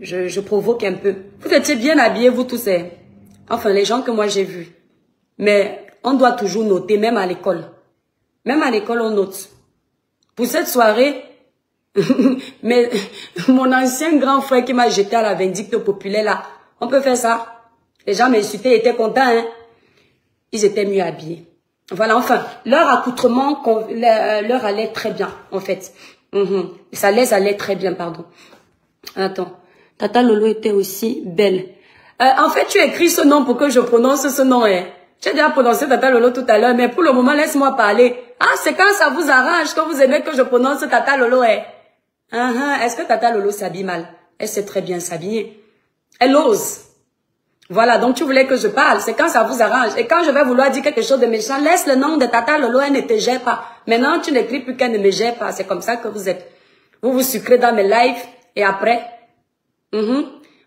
Je provoque un peu. Vous étiez bien habillés, vous tous. Enfin, les gens que moi j'ai vus. Mais on doit toujours noter, même à l'école. Même à l'école, on note. Pour cette soirée, mais mon ancien grand frère qui m'a jeté à la vindicte populaire, là, on peut faire ça. Les gens m'insultaient, étaient contents, hein. Ils étaient mieux habillés. Voilà, enfin, leur accoutrement leur allait très bien, en fait. Ça les allait très bien, pardon. Attends. Tata Lolo était aussi belle. En fait, tu écris ce nom pour que je prononce ce nom, hein. J'ai déjà prononcé Tata Lolo tout à l'heure, mais pour le moment, laisse-moi parler. Ah, c'est quand ça vous arrange, quand vous aimez que je prononce Tata Lolo, hein. Est-ce que Tata Lolo s'habille mal? Elle sait très bien s'habiller. Elle ose. Voilà, donc tu voulais que je parle, c'est quand ça vous arrange. Et quand je vais vouloir dire quelque chose de méchant, laisse le nom de Tata Lolo, elle ne te gère pas. Maintenant, tu n'écris plus qu'elle ne me gère pas. C'est comme ça que vous êtes. Vous vous sucrez dans mes lives et après...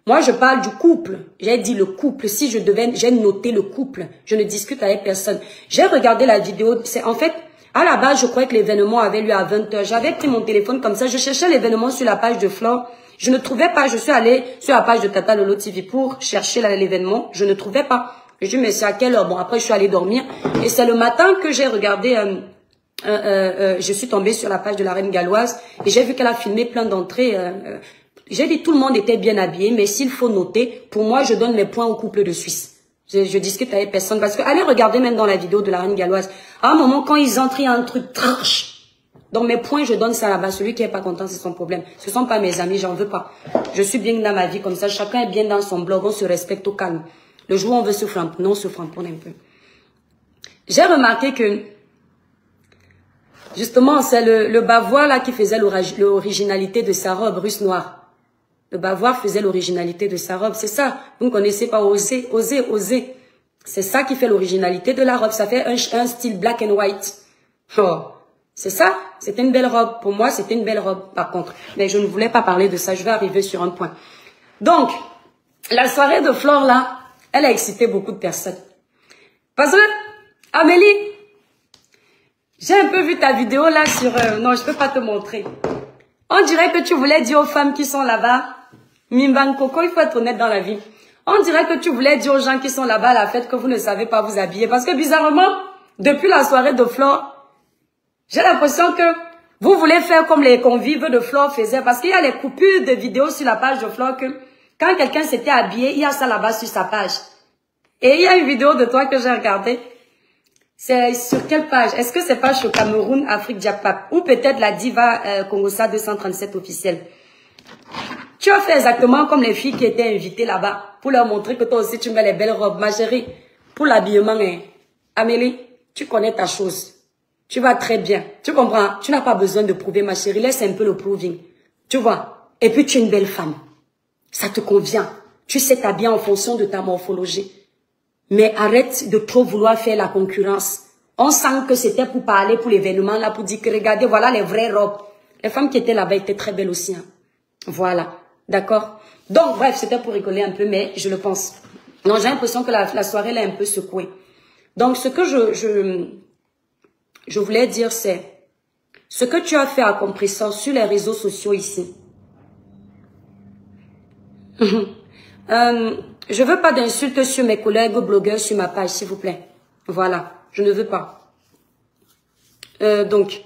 Moi, je parle du couple. J'ai dit le couple. Si je devais, j'ai noté le couple. Je ne discute avec personne. J'ai regardé la vidéo. C'est en fait, à la base, je croyais que l'événement avait lieu à 20h. J'avais pris mon téléphone comme ça. Je cherchais l'événement sur la page de Flore. Je ne trouvais pas. Je suis allée sur la page de Tata Lolo TV pour chercher l'événement. Je ne trouvais pas. Je dis, mais c'est à quelle heure? Bon, après, je suis allée dormir. Et c'est le matin que j'ai regardé... je suis tombée sur la page de la Reine Galloise. Et j'ai vu qu'elle a filmé plein d'entrées... J'ai dit tout le monde était bien habillé, mais s'il faut noter, pour moi, je donne les points au couple de Suisse. Je discute avec personne, parce que allez regarder même dans la vidéo de la Reine Galloise. À un moment, quand ils entrent, il y a un truc trash. Donc mes points, je donne ça là-bas. Celui qui est pas content, c'est son problème. Ce sont pas mes amis, j'en veux pas. Je suis bien dans ma vie comme ça. Chacun est bien dans son blog, on se respecte au calme. Le jour où on veut se framponner, on se framponne un peu. J'ai remarqué que, justement, c'est le Bavoir là qui faisait l'originalité de sa robe russe noire. Le Bavoir faisait l'originalité de sa robe. C'est ça. Vous ne connaissez pas oser, oser, oser. C'est ça qui fait l'originalité de la robe. Ça fait un style black and white. Oh, c'est ça. C'était une belle robe. Pour moi, c'était une belle robe, par contre. Mais je ne voulais pas parler de ça. Je vais arriver sur un point. Donc, la soirée de Flore, là, elle a excité beaucoup de personnes. Parce que, Amélie, j'ai un peu vu ta vidéo là sur... non, je ne peux pas te montrer. On dirait que tu voulais dire aux femmes qui sont là-bas, Mimban Coco, il faut être honnête dans la vie. On dirait que tu voulais dire aux gens qui sont là-bas à la fête que vous ne savez pas vous habiller. Parce que bizarrement, depuis la soirée de Flore, j'ai l'impression que vous voulez faire comme les convives de Flore faisaient. Parce qu'il y a les coupures de vidéos sur la page de Flore que quand quelqu'un s'était habillé, il y a ça là-bas sur sa page. Et il y a une vidéo de toi que j'ai regardée. C'est sur quelle page? Est-ce que c'est page au Cameroun, Afrique, Diapap? Ou peut-être la Diva Congosa 237 officielle? Tu as fait exactement comme les filles qui étaient invitées là-bas pour leur montrer que toi aussi tu mets les belles robes. Ma chérie, pour l'habillement, hein. Amélie, tu connais ta chose. Tu vas très bien. Tu comprends? Tu n'as pas besoin de prouver, ma chérie. Laisse un peu le proving. Tu vois? Et puis tu es une belle femme. Ça te convient. Tu sais t'habiller en fonction de ta morphologie. Mais arrête de trop vouloir faire la concurrence. On sent que c'était pour parler pour l'événement, là, pour dire que regardez, voilà les vraies robes. Les femmes qui étaient là-bas étaient très belles aussi. Hein. Voilà. D'accord? Donc, bref, c'était pour rigoler un peu, mais je le pense. Non, j'ai l'impression que la soirée l'a un peu secouée. Donc, ce que je voulais dire, c'est ce que tu as fait à Compressor sur les réseaux sociaux ici. Je veux pas d'insultes sur mes collègues blogueurs sur ma page, s'il vous plaît. Voilà, je ne veux pas. Donc,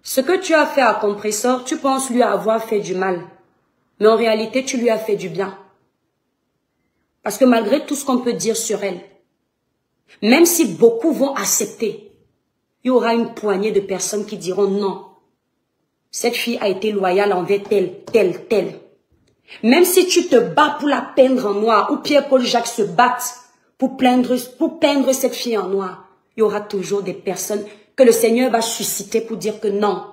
ce que tu as fait à Compressor, tu penses lui avoir fait du mal. Mais en réalité, tu lui as fait du bien. Parce que malgré tout ce qu'on peut dire sur elle, même si beaucoup vont accepter, il y aura une poignée de personnes qui diront non. Cette fille a été loyale envers telle. Même si tu te bats pour la peindre en noir, ou Pierre-Paul Jacques se battent pour peindre cette fille en noir, il y aura toujours des personnes que le Seigneur va susciter pour dire que non,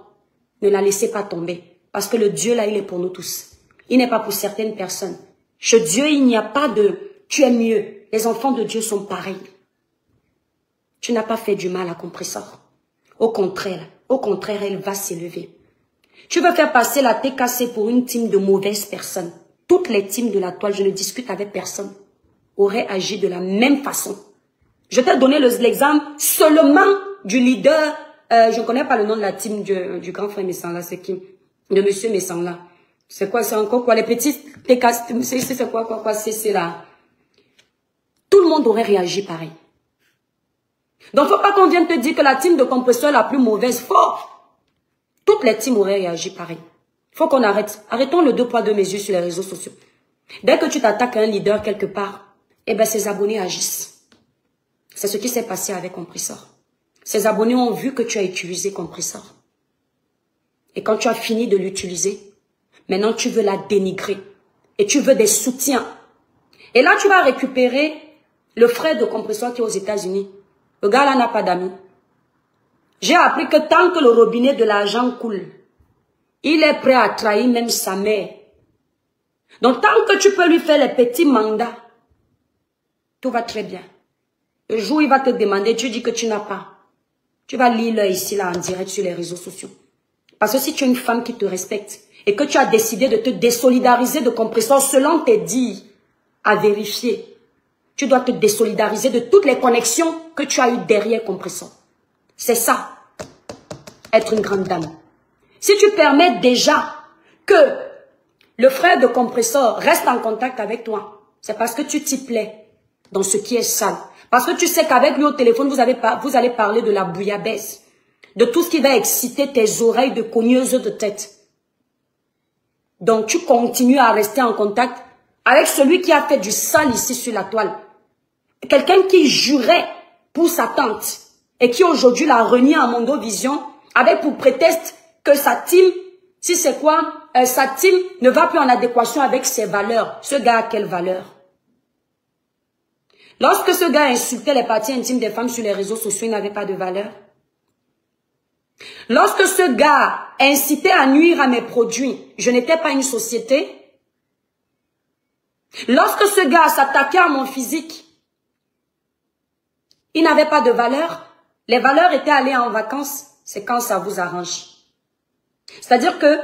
ne la laissez pas tomber. Parce que le Dieu là, il est pour nous tous. Il n'est pas pour certaines personnes. Chez Dieu, il n'y a pas de tu es mieux. Les enfants de Dieu sont pareils. Tu n'as pas fait du mal à Compressor. Au contraire, elle va s'élever. Tu veux faire passer la TKC pour une team de mauvaises personnes. Toutes les teams de la toile, je ne discute avec personne, auraient agi de la même façon. Je t'ai donné l'exemple seulement du leader, je ne connais pas le nom de la team du grand frère Messangla, c'est qui? De monsieur Messangla. C'est quoi, c'est encore quoi? Les petits TKC, c'est quoi, c'est là. Tout le monde aurait réagi pareil. Donc, faut pas qu'on vienne te dire que la team de Compressor est la plus mauvaise. Faux! Toutes les teams auraient réagi pareil. Faut qu'on arrête. Arrêtons le 2 poids 2 mesures sur les réseaux sociaux. Dès que tu t'attaques à un leader quelque part, eh ben, ses abonnés agissent. C'est ce qui s'est passé avec Compressor. Ses abonnés ont vu que tu as utilisé Compressor. Et quand tu as fini de l'utiliser, maintenant tu veux la dénigrer. Et tu veux des soutiens. Et là, tu vas récupérer le frère de Compressor qui est aux États-Unis. Le gars là n'a pas d'amis. J'ai appris que tant que le robinet de l'argent coule, il est prêt à trahir même sa mère. Donc tant que tu peux lui faire les petits mandats, tout va très bien. Le jour où il va te demander, tu dis que tu n'as pas. Tu vas lire ici, là, en direct sur les réseaux sociaux. Parce que si tu es une femme qui te respecte et que tu as décidé de te désolidariser de Compressor selon tes dires à vérifier, tu dois te désolidariser de toutes les connexions que tu as eues derrière Compressor. C'est ça, être une grande dame. Si tu permets déjà que le frère de Compressor reste en contact avec toi, c'est parce que tu t'y plais dans ce qui est sale. Parce que tu sais qu'avec lui au téléphone, vous allez parler de la bouillabaisse, de tout ce qui va exciter tes oreilles de cogneuse de tête. Donc tu continues à rester en contact avec celui qui a fait du sale ici sur la toile. Quelqu'un qui jurait pour sa tante et qui aujourd'hui l'a renié en Mondovision avec pour prétexte que sa team, si c'est quoi, sa team ne va plus en adéquation avec ses valeurs. Ce gars a quelle valeur? Lorsque ce gars insultait les parties intimes des femmes sur les réseaux sociaux, il n'avait pas de valeur. Lorsque ce gars incitait à nuire à mes produits, je n'étais pas une société. Lorsque ce gars s'attaquait à mon physique, il n'avait pas de valeur. Les valeurs étaient aller en vacances. C'est quand ça vous arrange. C'est-à-dire que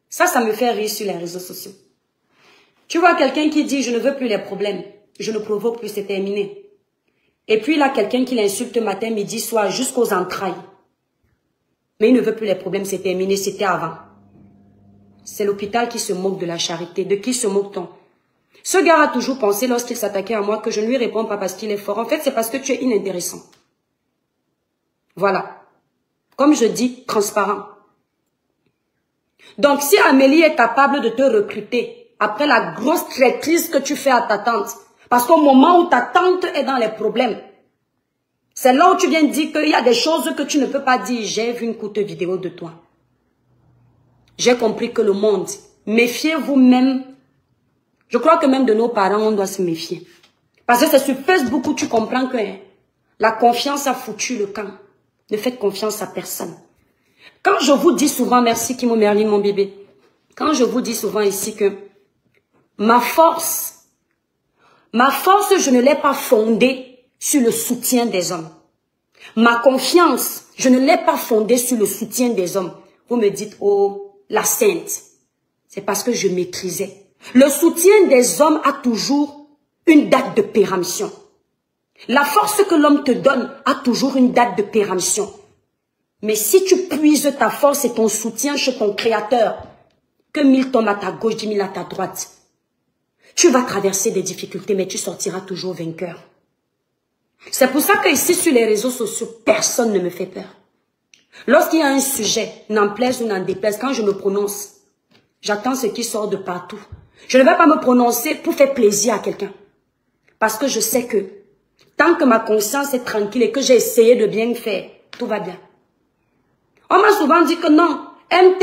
ça me fait rire sur les réseaux sociaux. Tu vois quelqu'un qui dit « je ne veux plus les problèmes, je ne provoque plus, c'est terminé ». Et puis là, quelqu'un qui l'insulte matin, midi, soir, jusqu'aux entrailles. Mais il ne veut plus les problèmes, c'est terminé, c'était avant. C'est l'hôpital qui se moque de la charité. De qui se moque-t-on? Ce gars a toujours pensé lorsqu'il s'attaquait à moi que je ne lui réponds pas parce qu'il est fort. En fait, c'est parce que tu es inintéressant. Voilà. Comme je dis, transparent. Donc, si Amélie est capable de te recruter après la grosse traîtrise que tu fais à ta tante, parce qu'au moment où ta tante est dans les problèmes, c'est là où tu viens dire qu'il y a des choses que tu ne peux pas dire. J'ai vu une courte vidéo de toi. J'ai compris que le monde, méfiez-vous même. Je crois que même de nos parents, on doit se méfier. Parce que c'est sur Facebook où tu comprends que la confiance a foutu le camp. Ne faites confiance à personne. Quand je vous dis souvent, merci Kimo Merlin, mon bébé. Quand je vous dis souvent ici que ma force, je ne l'ai pas fondée sur le soutien des hommes. Ma confiance, je ne l'ai pas fondée sur le soutien des hommes. Vous me dites, oh, la sainte. C'est parce que je maîtrisais. Le soutien des hommes a toujours une date de péremption. La force que l'homme te donne a toujours une date de péremption. Mais si tu puises ta force et ton soutien chez ton créateur, que 1000 tombent à ta gauche, 10 000 à ta droite, Tu vas traverser des difficultés, mais tu sortiras toujours vainqueur. C'est pour ça que ici, sur les réseaux sociaux, personne ne me fait peur. Lorsqu'il y a un sujet, n'en plaise ou n'en déplaise, quand je me prononce, j'attends ce qui sort de partout. Je ne vais pas me prononcer pour faire plaisir à quelqu'un. Parce que je sais que tant que ma conscience est tranquille et que j'ai essayé de bien faire, tout va bien. On m'a souvent dit que non, aime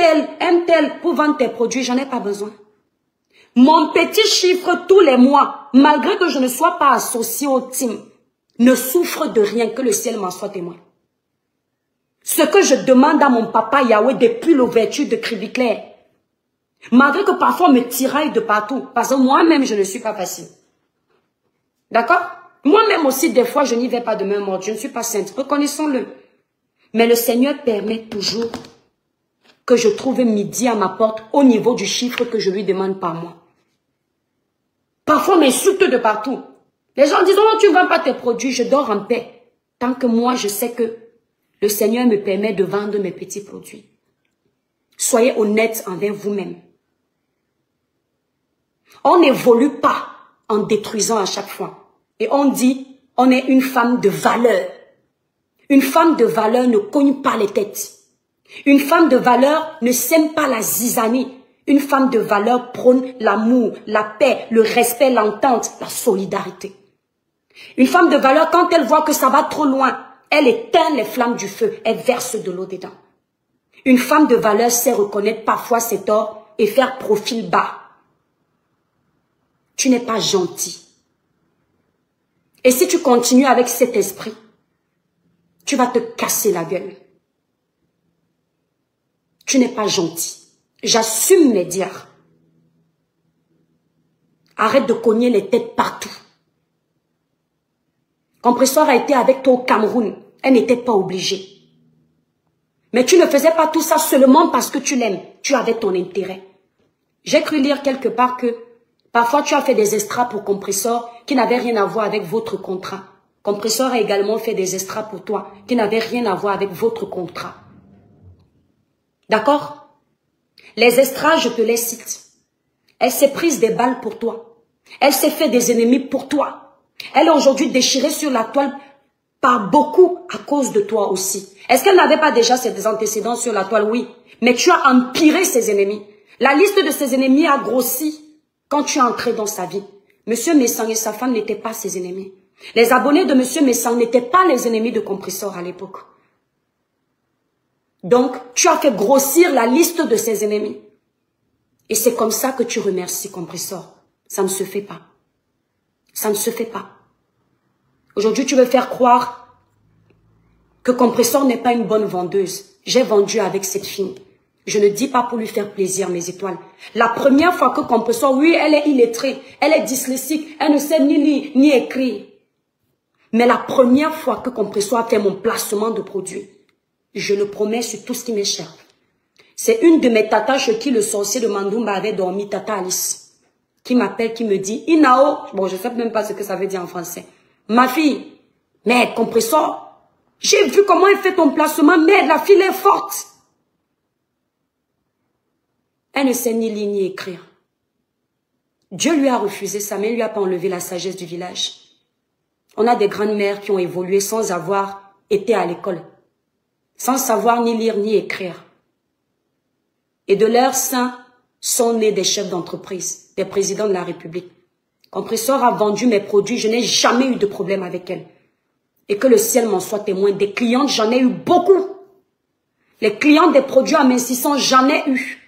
tel pour vendre tes produits, j'en ai pas besoin. Mon petit chiffre tous les mois, malgré que je ne sois pas associé au team, ne souffre de rien, que le ciel m'en soit témoin. Ce que je demande à mon papa Yahweh depuis l'ouverture de Cribiclair, malgré que parfois on me tiraille de partout, parce que moi-même je ne suis pas facile. D'accord? Moi-même aussi des fois je n'y vais pas de main morte, je ne suis pas sainte, reconnaissons-le. Mais le Seigneur permet toujours que je trouve midi à ma porte au niveau du chiffre que je lui demande par mois. Parfois on m'insulte de partout. Les gens disent, oh, tu ne vends pas tes produits, je dors en paix. Tant que moi, je sais que le Seigneur me permet de vendre mes petits produits. Soyez honnêtes envers vous-même. On n'évolue pas en détruisant à chaque fois. Et on dit, on est une femme de valeur. Une femme de valeur ne cogne pas les têtes. Une femme de valeur ne sème pas la zizanie. Une femme de valeur prône l'amour, la paix, le respect, l'entente, la solidarité. Une femme de valeur, quand elle voit que ça va trop loin, elle éteint les flammes du feu, elle verse de l'eau dedans. Une femme de valeur sait reconnaître parfois ses torts et faire profil bas. Tu n'es pas gentil. Et si tu continues avec cet esprit, tu vas te casser la gueule. Tu n'es pas gentil. J'assume mes dires. Arrête de cogner les têtes partout. Compresseur a été avec toi au Cameroun. Elle n'était pas obligée. Mais tu ne faisais pas tout ça seulement parce que tu l'aimes. Tu avais ton intérêt. J'ai cru lire quelque part que parfois tu as fait des extras pour Compresseur qui n'avaient rien à voir avec votre contrat. Compresseur a également fait des extras pour toi qui n'avaient rien à voir avec votre contrat. D'accord? Les extras, je te les cite. Elle s'est prise des balles pour toi. Elle s'est fait des ennemis pour toi. Elle est aujourd'hui déchirée sur la toile par beaucoup à cause de toi aussi. Est-ce qu'elle n'avait pas déjà ses antécédents sur la toile? Oui. Mais tu as empiré ses ennemis. La liste de ses ennemis a grossi quand tu es entré dans sa vie. Monsieur Messang et sa femme n'étaient pas ses ennemis. Les abonnés de Monsieur Messang n'étaient pas les ennemis de Compresseur à l'époque. Donc, tu as fait grossir la liste de ses ennemis. Et c'est comme ça que tu remercies Compresseur. Ça ne se fait pas. Ça ne se fait pas. Aujourd'hui, tu veux faire croire que Compresseur n'est pas une bonne vendeuse. J'ai vendu avec cette fille. Je ne dis pas pour lui faire plaisir, mes étoiles. La première fois que Compresseur, oui, elle est illettrée, elle est dyslexique, elle ne sait ni lire, ni écrire. Mais la première fois que Compresseur a fait mon placement de produit, je le promets sur tout ce qui m'est cher. C'est une de mes tatas chez qui le sorcier de Mandoumba avait dormi, Tata Alice, qui m'appelle, qui me dit, Inao, bon, je ne sais même pas ce que ça veut dire en français. Ma fille, mais Compresseur, j'ai vu comment elle fait ton placement, mais la fille est forte. Elle ne sait ni lire ni écrire. Dieu lui a refusé ça, mais il lui a pas enlevé la sagesse du village. On a des grandes mères qui ont évolué sans avoir été à l'école, sans savoir ni lire ni écrire. Et de leur sein sont nés des chefs d'entreprise, des présidents de la République. Compresseur a vendu mes produits, je n'ai jamais eu de problème avec elle. Et que le ciel m'en soit témoin. Des clientes, j'en ai eu beaucoup. Les clients des produits amincissants, j'en ai eu.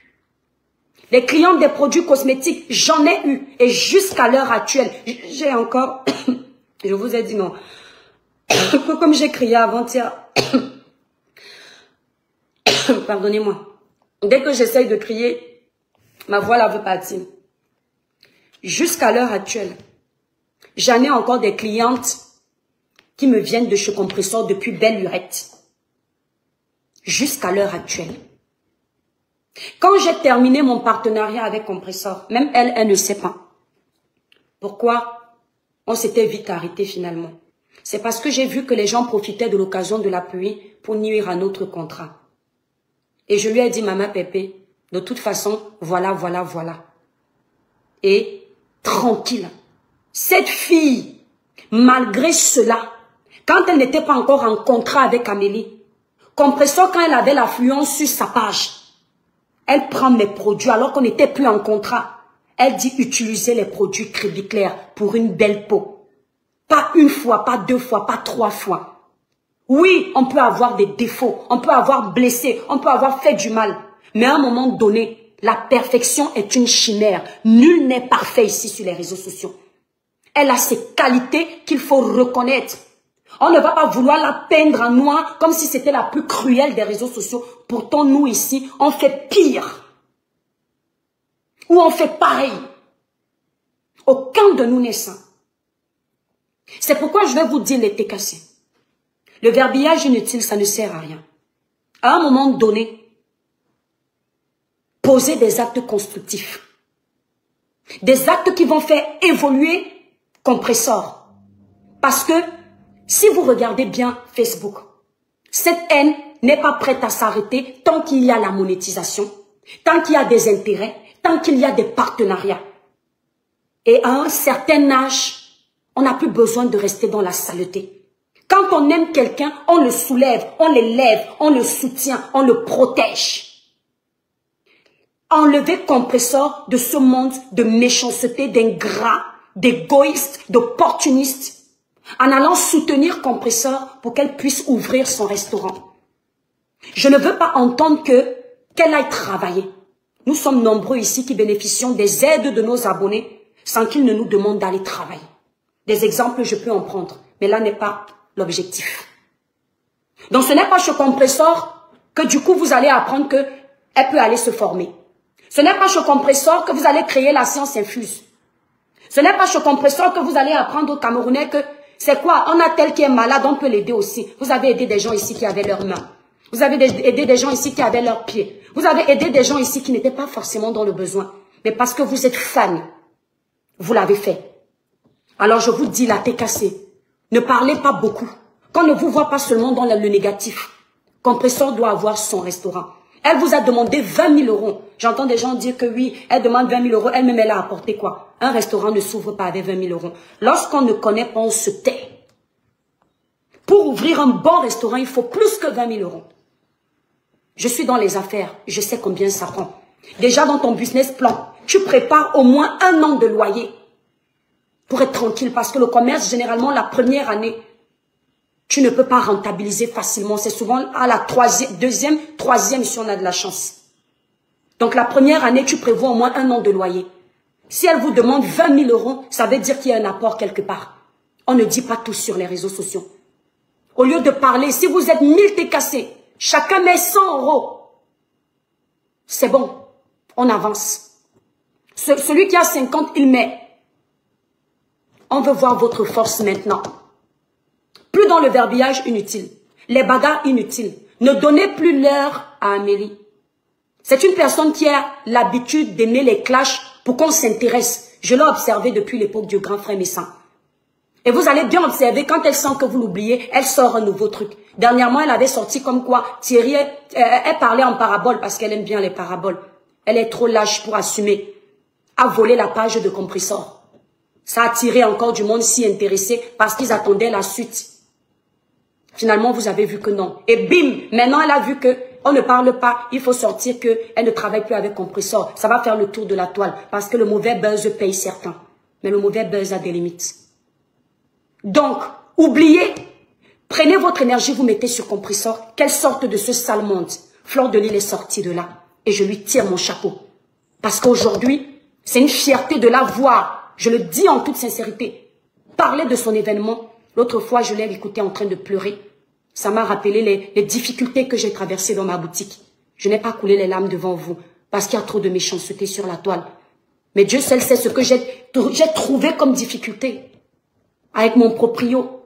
Les clients des produits cosmétiques, j'en ai eu. Et jusqu'à l'heure actuelle, j'ai encore... je vous ai dit non. Comme j'ai crié avant-hier... Pardonnez-moi. Dès que j'essaye de crier, ma voix là veut partir. Jusqu'à l'heure actuelle, j'en ai encore des clientes qui me viennent de chez Compresseur depuis belle lurette. Jusqu'à l'heure actuelle. Quand j'ai terminé mon partenariat avec Compresseur, même elle, elle ne sait pas. Pourquoi on s'était vite arrêté finalement? C'est parce que j'ai vu que les gens profitaient de l'occasion de la pluie pour nuire à notre contrat. Et je lui ai dit, Maman Pépé, de toute façon, voilà. Et tranquille. Cette fille, malgré cela, quand elle n'était pas encore en contrat avec Amélie, Compressor, quand elle avait l'affluence sur sa page, elle prend mes produits alors qu'on n'était plus en contrat. Elle dit utiliser les produits Crédit Clair pour une belle peau. Pas une fois, pas deux fois, pas trois fois. Oui, on peut avoir des défauts, on peut avoir blessé, on peut avoir fait du mal. Mais à un moment donné, la perfection est une chimère. Nul n'est parfait ici sur les réseaux sociaux. Elle a ses qualités qu'il faut reconnaître. On ne va pas vouloir la peindre en noir comme si c'était la plus cruelle des réseaux sociaux. Pourtant, nous ici, on fait pire. Ou on fait pareil. Aucun de nous n'est sain. C'est pourquoi je vais vous dire les TKC. Le verbillage inutile, ça ne sert à rien. À un moment donné, posez des actes constructifs. Des actes qui vont faire évoluer Compressor. Parce que si vous regardez bien Facebook, cette haine n'est pas prête à s'arrêter tant qu'il y a la monétisation, tant qu'il y a des intérêts, tant qu'il y a des partenariats. Et à un certain âge, on n'a plus besoin de rester dans la saleté. Quand on aime quelqu'un, on le soulève, on l'élève, on le soutient, on le protège. Enlevez Compressor de ce monde de méchanceté, d'ingrats, d'égoïstes, d'opportunistes, en allant soutenir Compressor pour qu'elle puisse ouvrir son restaurant. Je ne veux pas entendre qu'elle aille travailler. Nous sommes nombreux ici qui bénéficions des aides de nos abonnés sans qu'ils ne nous demandent d'aller travailler. Des exemples, je peux en prendre, mais là n'est pas l'objectif. Donc ce n'est pas chez Compressor que du coup vous allez apprendre qu'elle peut aller se former. Ce n'est pas chez Compressor que vous allez créer la science infuse. Ce n'est pas chez Compressor que vous allez apprendre aux Camerounais que c'est quoi, on a tel qui est malade, on peut l'aider aussi. Vous avez aidé des gens ici qui avaient leurs mains. Vous avez aidé des gens ici qui avaient leurs pieds. Vous avez aidé des gens ici qui n'étaient pas forcément dans le besoin. Mais parce que vous êtes fan, vous l'avez fait. Alors je vous dis la TKC, ne parlez pas beaucoup. Qu'on ne vous voit pas seulement dans le négatif. Compressor doit avoir son restaurant. Elle vous a demandé 20 000 euros. J'entends des gens dire que oui, elle demande 20 000 euros, elle-même elle a apporté quoi? Un restaurant ne s'ouvre pas avec 20 000 euros. Lorsqu'on ne connaît pas, on se tait. Pour ouvrir un bon restaurant, il faut plus que 20 000 euros. Je suis dans les affaires, je sais combien ça prend. Déjà dans ton business plan, tu prépares au moins 1 an de loyer pour être tranquille parce que le commerce, généralement, la première année, tu ne peux pas rentabiliser facilement. C'est souvent à la deuxième, troisième si on a de la chance. Donc la première année, tu prévois au moins 1 an de loyer. Si elle vous demande 20 000 euros, ça veut dire qu'il y a un apport quelque part. On ne dit pas tout sur les réseaux sociaux. Au lieu de parler, si vous êtes 1000 TKC, chacun met 100 euros. C'est bon, on avance. Celui qui a 50, il met. On veut voir votre force maintenant. Plus dans le verbillage inutile, les bagarres inutiles. Ne donnez plus l'heure à Amélie. C'est une personne qui a l'habitude d'aimer les clashs pour qu'on s'intéresse. Je l'ai observé depuis l'époque du grand frère Messin. Et vous allez bien observer, quand elle sent que vous l'oubliez, elle sort un nouveau truc. Dernièrement, elle avait sorti comme quoi Thierry, elle parlait en parabole parce qu'elle aime bien les paraboles. Elle est trop lâche pour assumer. A volé la page de Compressor. Ça a attiré encore du monde si intéressé parce qu'ils attendaient la suite. Finalement, vous avez vu que non. Et bim, maintenant elle a vu que on ne parle pas, il faut sortir qu'elle ne travaille plus avec Compressor. Ça va faire le tour de la toile parce que le mauvais buzz paye certains. Mais le mauvais buzz a des limites. Donc, oubliez, prenez votre énergie, vous mettez sur Compressor, qu'elle sorte de ce sale monde. Fleur de Lys est sortie de là et je lui tire mon chapeau. Parce qu'aujourd'hui, c'est une fierté de la voir. Je le dis en toute sincérité. Parler de son événement. L'autre fois, je l'ai écouté en train de pleurer. Ça m'a rappelé les difficultés que j'ai traversées dans ma boutique. Je n'ai pas coulé les larmes devant vous parce qu'il y a trop de méchanceté sur la toile. Mais Dieu seul sait ce que j'ai trouvé comme difficulté avec mon proprio.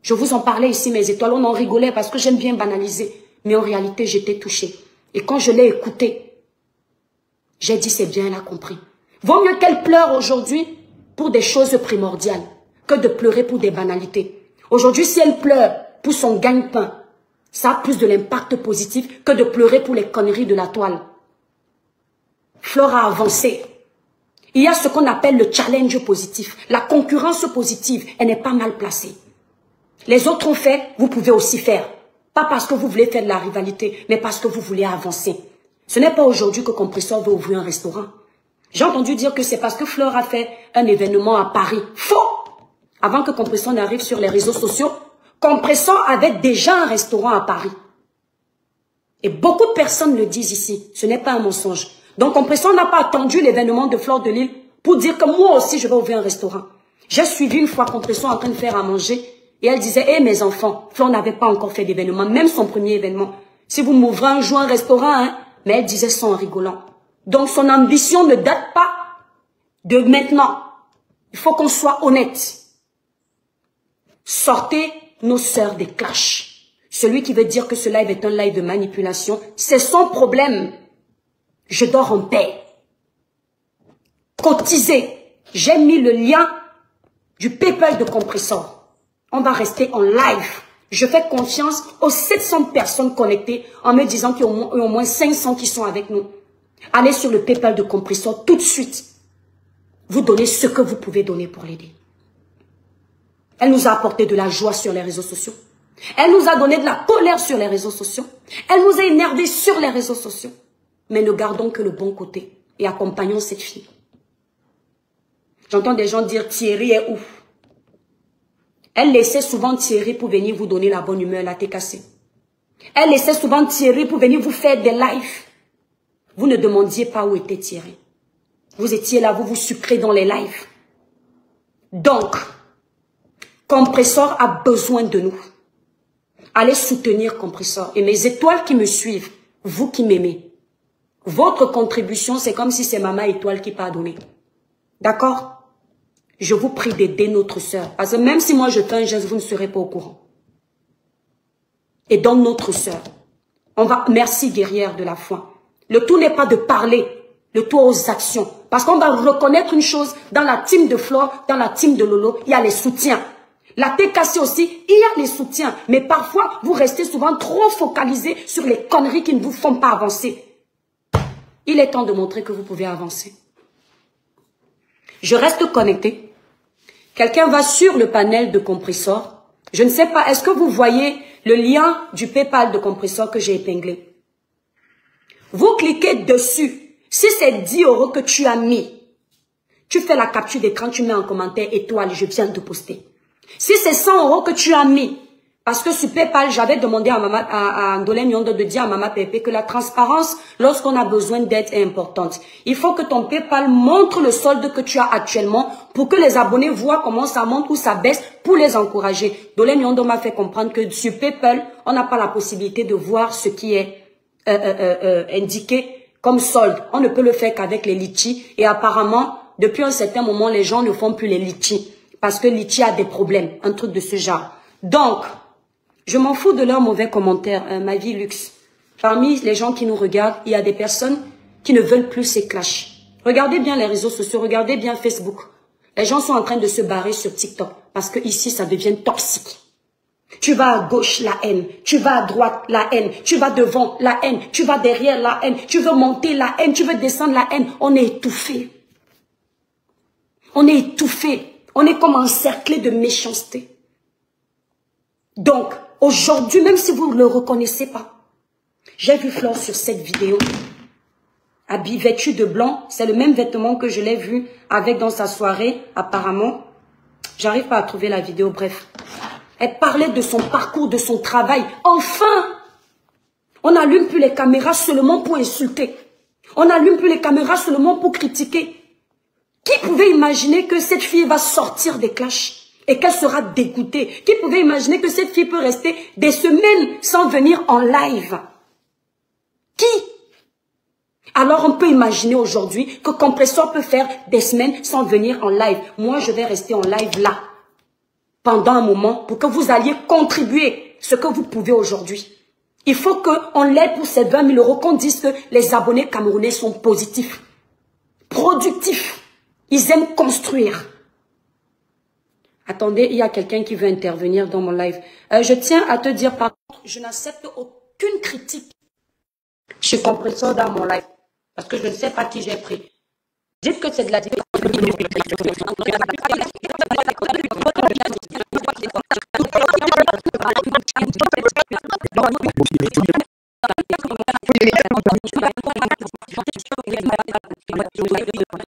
Je vous en parlais ici, mes étoiles. On en rigolait parce que j'aime bien banaliser. Mais en réalité, j'étais touchée. Et quand je l'ai écouté, j'ai dit c'est bien, elle a compris. Vaut mieux qu'elle pleure aujourd'hui pour des choses primordiales que de pleurer pour des banalités. Aujourd'hui, si elle pleure pour son gagne-pain, ça a plus de l'impact positif que de pleurer pour les conneries de la toile. Flore a avancé. Il y a ce qu'on appelle le challenge positif. La concurrence positive, elle n'est pas mal placée. Les autres ont fait, vous pouvez aussi faire. Pas parce que vous voulez faire de la rivalité, mais parce que vous voulez avancer. Ce n'est pas aujourd'hui que Compressor veut ouvrir un restaurant. J'ai entendu dire que c'est parce que Fleur a fait un événement à Paris. Faux! Avant que Compressor n'arrive sur les réseaux sociaux, Compressor avait déjà un restaurant à Paris. Et beaucoup de personnes le disent ici. Ce n'est pas un mensonge. Donc Compressor n'a pas attendu l'événement de Fleur de Lille pour dire que moi aussi je vais ouvrir un restaurant. J'ai suivi une fois Compressor en train de faire à manger et elle disait, hé mes enfants, Fleur n'avait pas encore fait d'événement, même son premier événement. Si vous m'ouvrez un jour un restaurant, hein, mais elle disait ça en rigolant. Donc son ambition ne date pas de maintenant. Il faut qu'on soit honnête. Sortez nos sœurs des clashs. Celui qui veut dire que ce live est un live de manipulation, c'est son problème. Je dors en paix. Cotisez. J'ai mis le lien du PayPal de Compressor. On va rester en live. Je fais confiance aux 700 personnes connectées en me disant qu'il y a au moins 500 qui sont avec nous. Allez sur le PayPal de Compressor tout de suite. Vous donnez ce que vous pouvez donner pour l'aider. Elle nous a apporté de la joie sur les réseaux sociaux. Elle nous a donné de la colère sur les réseaux sociaux. Elle nous a énervés sur les réseaux sociaux. Mais ne gardons que le bon côté et accompagnons cette fille. J'entends des gens dire Thierry est ouf. Elle laissait souvent Thierry pour venir vous donner la bonne humeur, la TKC. Elle laissait souvent Thierry pour venir vous faire des lives. Vous ne demandiez pas où était Thierry. Vous étiez là, vous vous sucrez dans les lives. Donc, Compressor a besoin de nous. Allez soutenir Compressor. Et mes étoiles qui me suivent, vous qui m'aimez, votre contribution, c'est comme si c'est Maman Étoile qui pardonnait. D'accord? Je vous prie d'aider notre sœur. Parce que même si moi je fais un geste, vous ne serez pas au courant. Et dans notre sœur, merci guerrière de la foi. Le tout n'est pas de parler, le tout aux actions. Parce qu'on va reconnaître une chose, dans la team de Flore, dans la team de Lolo, il y a les soutiens. La TKC aussi, il y a les soutiens. Mais parfois, vous restez souvent trop focalisés sur les conneries qui ne vous font pas avancer. Il est temps de montrer que vous pouvez avancer. Je reste connecté. Quelqu'un va sur le panel de Compressor. Je ne sais pas, est-ce que vous voyez le lien du PayPal de Compressor que j'ai épinglé? Vous cliquez dessus. Si c'est 10 € que tu as mis, tu fais la capture d'écran, tu mets en commentaire étoile, je viens de poster. Si c'est 100 € que tu as mis, parce que sur PayPal, j'avais demandé à Ndolé Nyondo de dire à Maman Pépé que la transparence, lorsqu'on a besoin d'aide, est importante. Il faut que ton PayPal montre le solde que tu as actuellement pour que les abonnés voient comment ça monte ou ça baisse pour les encourager. Ndolé Nyondo m'a fait comprendre que sur PayPal, on n'a pas la possibilité de voir ce qui est indiqué comme solde. On ne peut le faire qu'avec les litchis. Et apparemment, depuis un certain moment, les gens ne font plus les litchis parce que litchi a des problèmes, un truc de ce genre. Donc, je m'en fous de leurs mauvais commentaires, ma vie luxe. Parmi les gens qui nous regardent, il y a des personnes qui ne veulent plus ces clashs. Regardez bien les réseaux sociaux, regardez bien Facebook. Les gens sont en train de se barrer sur TikTok parce que ici, ça devient toxique. Tu vas à gauche, la haine. Tu vas à droite, la haine. Tu vas devant, la haine. Tu vas derrière, la haine. Tu veux monter, la haine. Tu veux descendre, la haine. On est étouffé. On est étouffé. On est comme encerclé de méchanceté. Donc, aujourd'hui, même si vous ne le reconnaissez pas, j'ai vu Flore sur cette vidéo, habillée, vêtue de blanc. C'est le même vêtement que je l'ai vu avec dans sa soirée, apparemment. J'arrive pas à trouver la vidéo, bref. Elle parlait de son parcours, de son travail. Enfin! On n'allume plus les caméras seulement pour insulter. On n'allume plus les caméras seulement pour critiquer. Qui pouvait imaginer que cette fille va sortir des clashs et qu'elle sera dégoûtée? Qui pouvait imaginer que cette fille peut rester des semaines sans venir en live? Qui? Alors on peut imaginer aujourd'hui que Compressor peut faire des semaines sans venir en live. Moi, je vais rester en live là, pendant un moment, pour que vous alliez contribuer ce que vous pouvez aujourd'hui. Il faut qu'on l'aide pour ces 20 000 €, qu'on dise que les abonnés camerounais sont positifs, productifs. Ils aiment construire. Attendez, il y a quelqu'un qui veut intervenir dans mon live. Je tiens à te dire, par contre, je n'accepte aucune critique chez Compressor dans mon live. Parce que je ne sais pas qui j'ai pris. Dites que c'est de la différence.